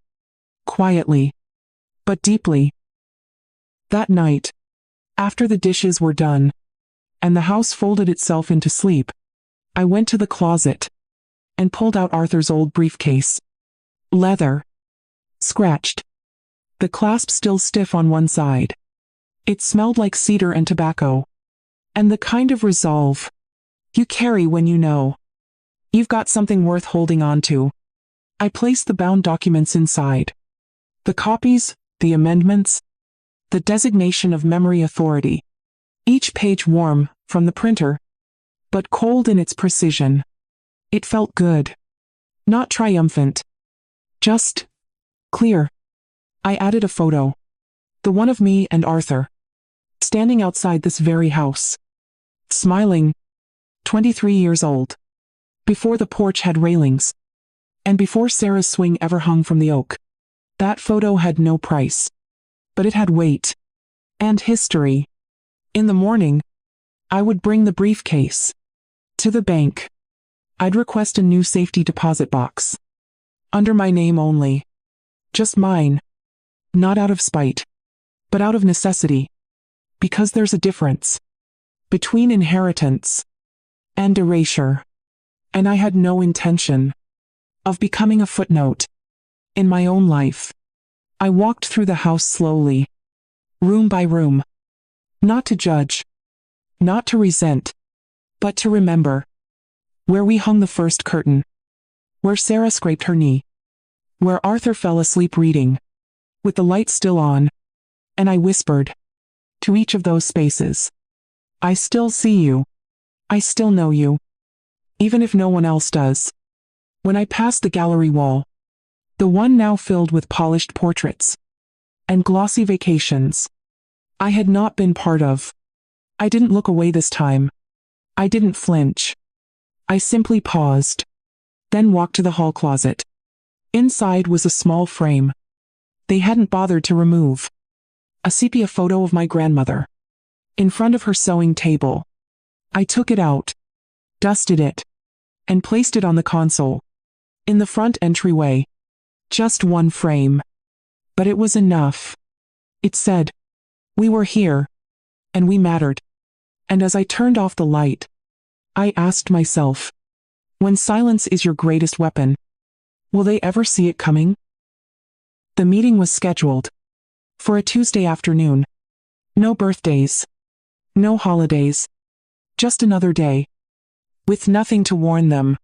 quietly, but deeply. That night, after the dishes were done, and the house folded itself into sleep, I went to the closet and pulled out Arthur's old briefcase. Leather. Scratched. The clasp still stiff on one side. It smelled like cedar and tobacco. And the kind of resolve you carry when you know you've got something worth holding on to. I placed the bound documents inside. The copies, the amendments, the designation of memory authority. Each page warm, from the printer, but cold in its precision. It felt good. Not triumphant. Just clear. I added a photo. The one of me and Arthur, standing outside this very house. Smiling. 23 years old. Before the porch had railings. And before Sarah's swing ever hung from the oak. That photo had no price. But it had weight. And history. In the morning, I would bring the briefcase to the bank. I'd request a new safety deposit box. Under my name only. Just mine. Not out of spite, but out of necessity. Because there's a difference between inheritance and erasure. And I had no intention of becoming a footnote in my own life. I walked through the house slowly, room by room. Not to judge, not to resent, but to remember. Where we hung the first curtain. Where Sarah scraped her knee. Where Arthur fell asleep reading, with the light still on. And I whispered, to each of those spaces, I still see you. I still know you. Even if no one else does. When I passed the gallery wall, the one now filled with polished portraits and glossy vacations I had not been part of, I didn't look away this time. I didn't flinch. I simply paused, then walked to the hall closet. Inside was a small frame they hadn't bothered to remove. A sepia photo of my grandmother. In front of her sewing table. I took it out, dusted it, and placed it on the console. In the front entryway. Just one frame. But it was enough. It said, we were here, and we mattered. And as I turned off the light, I asked myself, when silence is your greatest weapon, will they ever see it coming? The meeting was scheduled for a Tuesday afternoon. No birthdays. No holidays. Just another day. With nothing to warn them.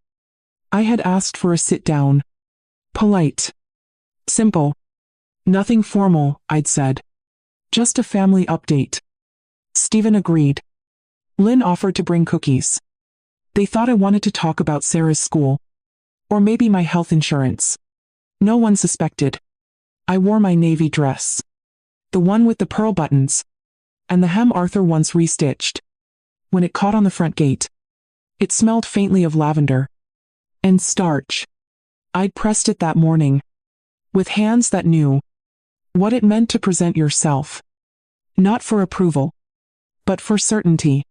I had asked for a sit-down. Polite. Simple. Nothing formal, I'd said. Just a family update. Stephen agreed. Lynn offered to bring cookies. They thought I wanted to talk about Sarah's school. Or maybe my health insurance. No one suspected. I wore my navy dress. The one with the pearl buttons. And the hem Arthur once restitched. When it caught on the front gate. It smelled faintly of lavender. And starch. I'd pressed it that morning. With hands that knew what it meant to present yourself. Not for approval. But for certainty.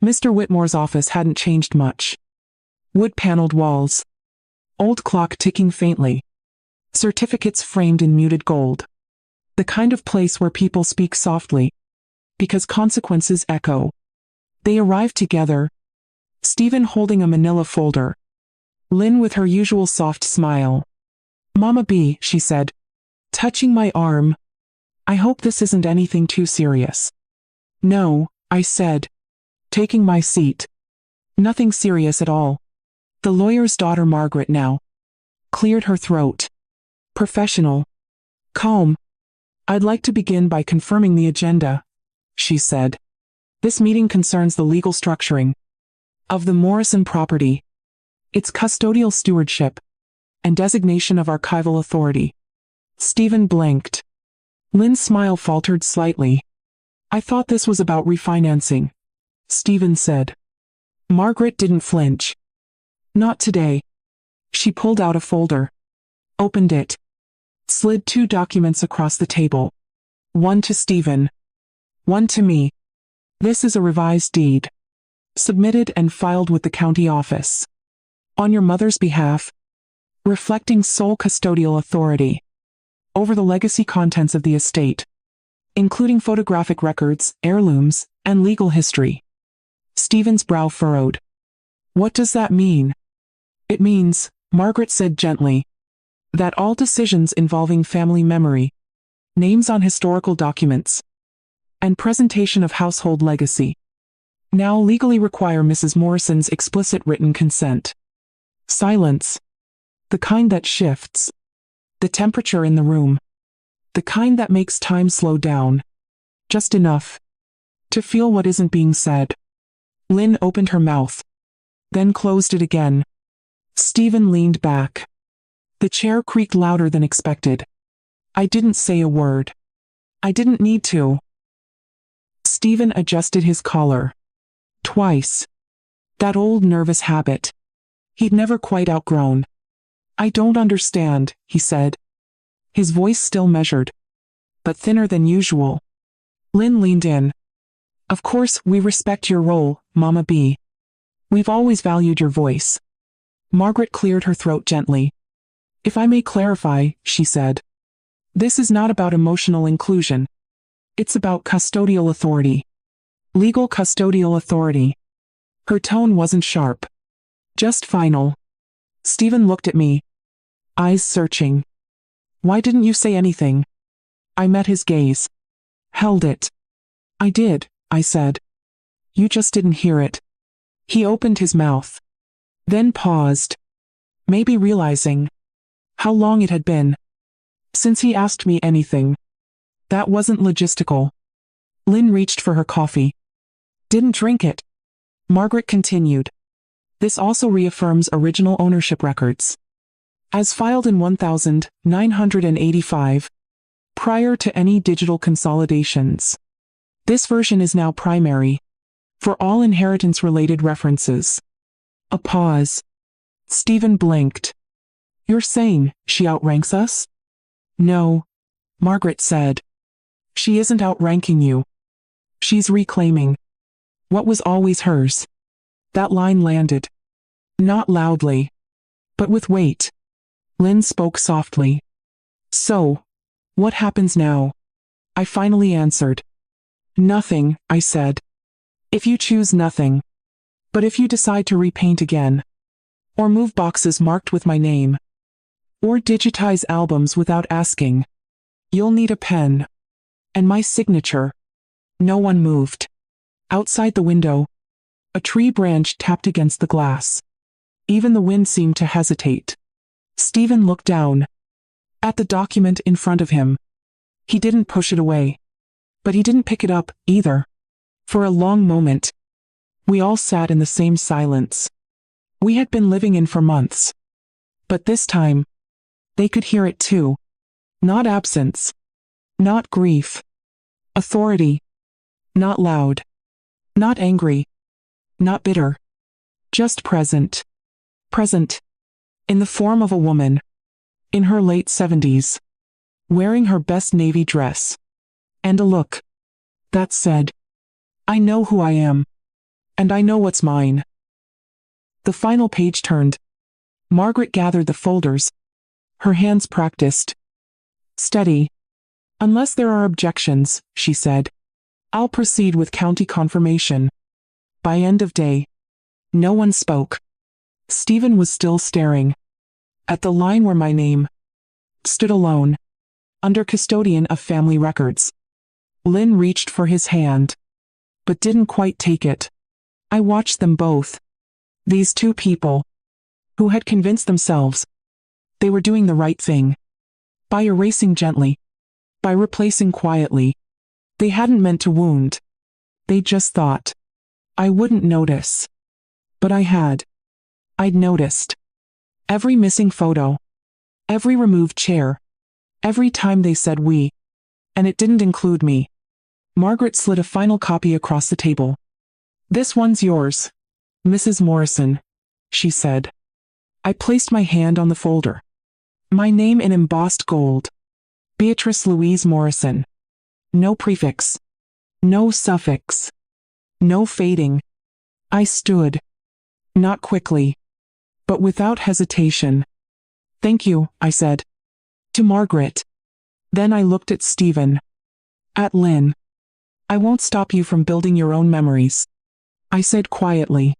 Mr. Whitmore's office hadn't changed much. Wood-paneled walls. Old clock ticking faintly. Certificates framed in muted gold. The kind of place where people speak softly. Because consequences echo. They arrived together. Stephen holding a manila folder. Lynn with her usual soft smile. Mama B, she said. Touching my arm. I hope this isn't anything too serious. No, I said. Taking my seat. Nothing serious at all. The lawyer's daughter Margaret now. Cleared her throat. Professional. Calm. I'd like to begin by confirming the agenda, she said. This meeting concerns the legal structuring of the Morrison property, its custodial stewardship, and designation of archival authority. Stephen blinked. Lynn's smile faltered slightly. I thought this was about refinancing, Stephen said. Margaret didn't flinch. Not today. She pulled out a folder, opened it, slid 2 documents across the table. One to Stephen. One to me. This is a revised deed, submitted and filed with the county office. On your mother's behalf, reflecting sole custodial authority over the legacy contents of the estate, including photographic records, heirlooms, and legal history. Stephen's brow furrowed. What does that mean? It means, Margaret said gently, that all decisions involving family memory, names on historical documents, and presentation of household legacy now legally require Mrs. Morrison's explicit written consent. Silence. The kind that shifts the temperature in the room. The kind that makes time slow down. Just enough to feel what isn't being said. Lynn opened her mouth, then closed it again. Stephen leaned back. The chair creaked louder than expected. I didn't say a word. I didn't need to. Stephen adjusted his collar. Twice. That old nervous habit. He'd never quite outgrown. I don't understand, he said. His voice still measured, but thinner than usual. Lynn leaned in. Of course, we respect your role, Mama B. We've always valued your voice. Margaret cleared her throat gently. If I may clarify, she said. This is not about emotional inclusion. It's about custodial authority. Legal custodial authority. Her tone wasn't sharp. Just final. Stephen looked at me, eyes searching. Why didn't you say anything? I met his gaze. Held it. I did, I said. You just didn't hear it. He opened his mouth, then paused, maybe realizing how long it had been since he asked me anything. That wasn't logistical. Lynn reached for her coffee. Didn't drink it. Margaret continued. This also reaffirms original ownership records, as filed in 1985, prior to any digital consolidations. This version is now primary, for all inheritance-related references. A pause. Stephen blinked. You're saying she outranks us? No, Margaret said. She isn't outranking you. She's reclaiming what was always hers. That line landed. Not loudly, but with weight. Lynn spoke softly. So, what happens now? I finally answered. Nothing, I said. If you choose nothing. But if you decide to repaint again, or move boxes marked with my name, or digitize albums without asking, you'll need a pen. And my signature. No one moved. Outside the window, a tree branch tapped against the glass. Even the wind seemed to hesitate. Stephen looked down at the document in front of him. He didn't push it away. But he didn't pick it up, either. For a long moment, we all sat in the same silence we had been living in for months. But this time, they could hear it too. Not absence. Not grief. Authority. Not loud. Not angry. Not bitter. Just present. Present. In the form of a woman. In her late 70s. Wearing her best navy dress. And a look that said, I know who I am. And I know what's mine. The final page turned. Margaret gathered the folders. Her hands practiced. Steady. Unless there are objections, she said, I'll proceed with county confirmation. By end of day. No one spoke. Stephen was still staring at the line where my name stood alone, under custodian of family records. Lynn reached for his hand, but didn't quite take it. I watched them both. These two people, who had convinced themselves they were doing the right thing. By erasing gently. By replacing quietly. They hadn't meant to wound. They just thought I wouldn't notice. But I had. I'd noticed. Every missing photo. Every removed chair. Every time they said we. And it didn't include me. Margaret slid a final copy across the table. "This one's yours, Mrs. Morrison," she said. I placed my hand on the folder. My name in embossed gold. Beatrice Louise Morrison. No prefix. No suffix. No fading. I stood. Not quickly, but without hesitation. "Thank you," I said. To Margaret. Then I looked at Stephen. At Lynn. "I won't stop you from building your own memories," I said quietly.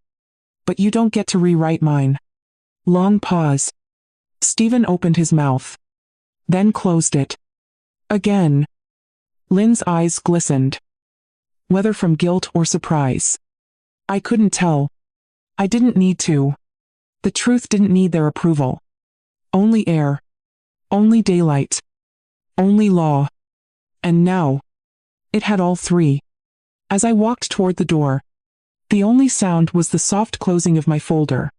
"But you don't get to rewrite mine." Long pause. Stephen opened his mouth. Then closed it. Again. Lynn's eyes glistened. Whether from guilt or surprise. I couldn't tell. I didn't need to. The truth didn't need their approval. Only air. Only daylight. Only law. And now, it had all three. As I walked toward the door, the only sound was the soft closing of my folder,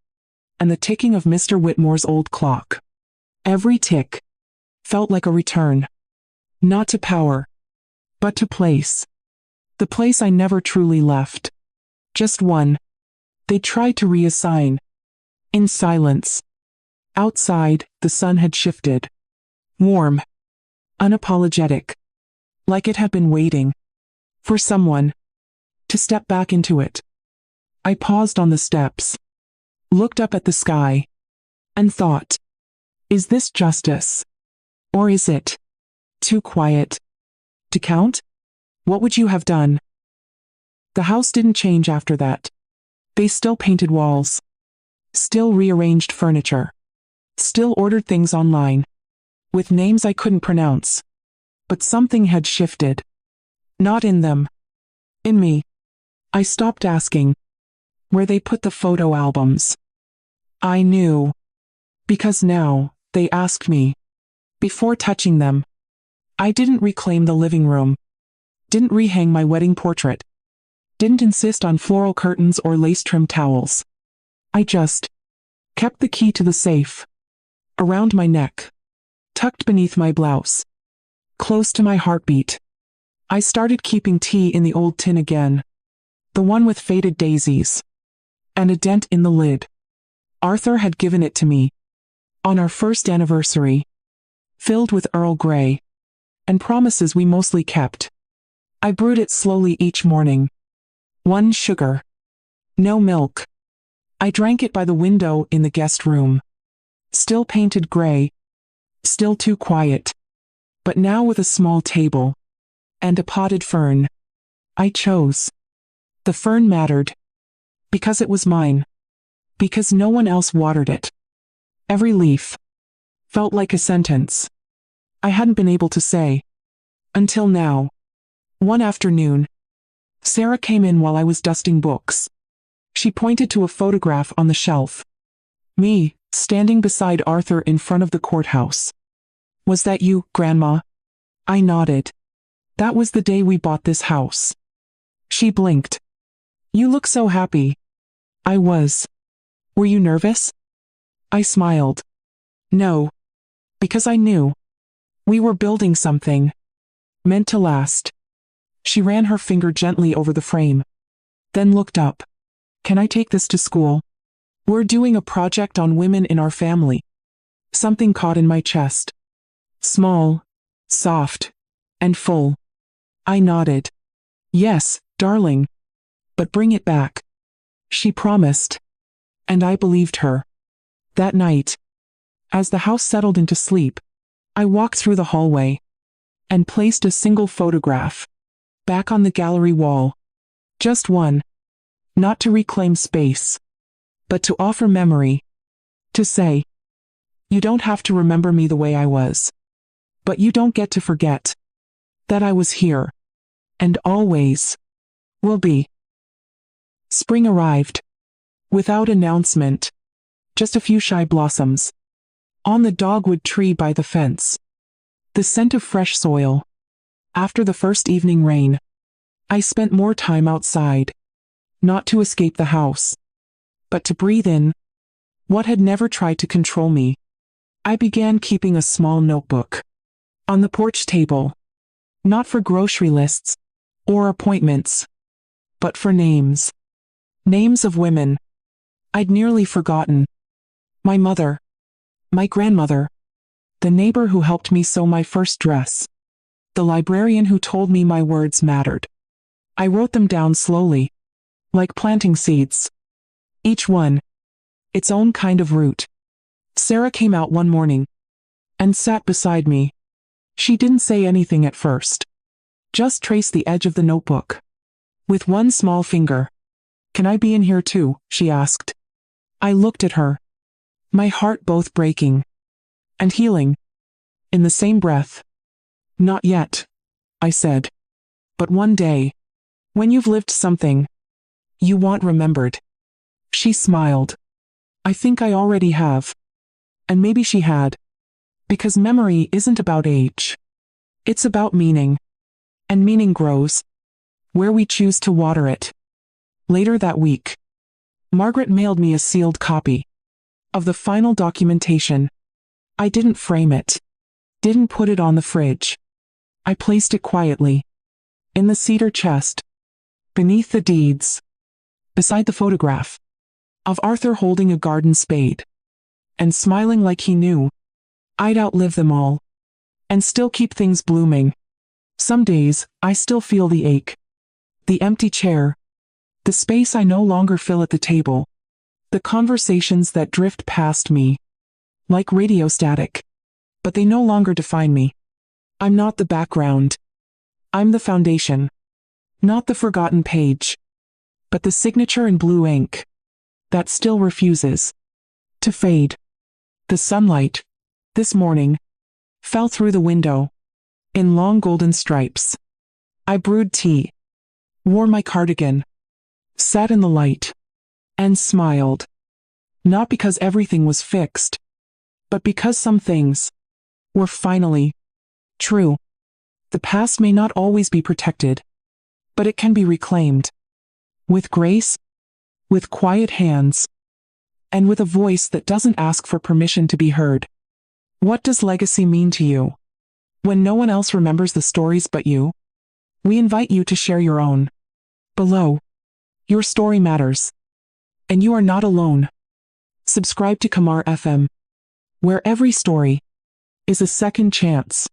and the ticking of Mr. Whitmore's old clock. Every tick felt like a return. Not to power, but to place. The place I never truly left. Just one. They tried to reassign. In silence. Outside, the sun had shifted. Warm. Unapologetic. Like it had been waiting. For someone. To step back into it. I paused on the steps. Looked up at the sky. And thought. Is this justice? Or is it too quiet to count? What would you have done? The house didn't change after that. They still painted walls. Still rearranged furniture. Still ordered things online. With names I couldn't pronounce. But something had shifted. Not in them. In me. I stopped asking where they put the photo albums. I knew. Because now, they asked me. Before touching them. I didn't reclaim the living room. Didn't rehang my wedding portrait. Didn't insist on floral curtains or lace-trimmed towels. I just kept the key to the safe. Around my neck. Tucked beneath my blouse. Close to my heartbeat. I started keeping tea in the old tin again. The one with faded daisies. And a dent in the lid. Arthur had given it to me. On our first anniversary. Filled with Earl Grey. And promises we mostly kept. I brewed it slowly each morning. 1 sugar. No milk. I drank it by the window in the guest room. Still painted gray. Still too quiet. But now with a small table. And a potted fern. I chose. The fern mattered. Because it was mine. Because no one else watered it. Every leaf felt like a sentence I hadn't been able to say. Until now. One afternoon, Sarah came in while I was dusting books. She pointed to a photograph on the shelf. Me, standing beside Arthur in front of the courthouse. "Was that you, Grandma?" I nodded. "That was the day we bought this house." She blinked. "You look so happy." I was. "Were you nervous?" I smiled. "No. Because I knew. We were building something. Meant to last." She ran her finger gently over the frame. Then looked up. "Can I take this to school? We're doing a project on women in our family." Something caught in my chest. Small, soft, and full. I nodded. "Yes, darling. But bring it back." She promised. And I believed her. That night, as the house settled into sleep, I walked through the hallway and placed a single photograph back on the gallery wall. Just one. Not to reclaim space, but to offer memory. To say, you don't have to remember me the way I was. But you don't get to forget that I was here. And always will be. Spring arrived. Without announcement. Just a few shy blossoms. On the dogwood tree by the fence. The scent of fresh soil. After the first evening rain, I spent more time outside. Not to escape the house, but to breathe in what had never tried to control me. I began keeping a small notebook on the porch table, not for grocery lists or appointments, but for names. Names of women I'd nearly forgotten. My mother, my grandmother, the neighbor who helped me sew my first dress, the librarian who told me my words mattered. I wrote them down slowly, like planting seeds. Each one, its own kind of root. Sarah came out one morning and sat beside me. She didn't say anything at first, just traced the edge of the notebook with one small finger. "Can I be in here too?" she asked. I looked at her, my heart both breaking and healing in the same breath. "Not yet," I said. "But one day, when you've lived something you want remembered." She smiled. "I think I already have." And maybe she had. Because memory isn't about age. It's about meaning. And meaning grows where we choose to water it. Later that week, Margaret mailed me a sealed copy of the final documentation. I didn't frame it, didn't put it on the fridge. I placed it quietly in the cedar chest, beneath the deeds, beside the photograph of Arthur holding a garden spade and smiling like he knew I'd outlive them all and still keep things blooming. Some days, I still feel the ache, the empty chair, the space I no longer fill at the table, the conversations that drift past me like radio static, but they no longer define me. I'm not the background. I'm the foundation. Not the forgotten page, but the signature in blue ink that still refuses to fade. The sunlight, this morning, fell through the window in long golden stripes. I brewed tea, wore my cardigan, sat in the light, and smiled. Not because everything was fixed, but because some things were finally true. The past may not always be protected, but it can be reclaimed. With grace, with quiet hands, and with a voice that doesn't ask for permission to be heard. What does legacy mean to you? When no one else remembers the stories but you? We invite you to share your own. Below. Your story matters. And you are not alone. Subscribe to Kamar FM, where every story is a second chance.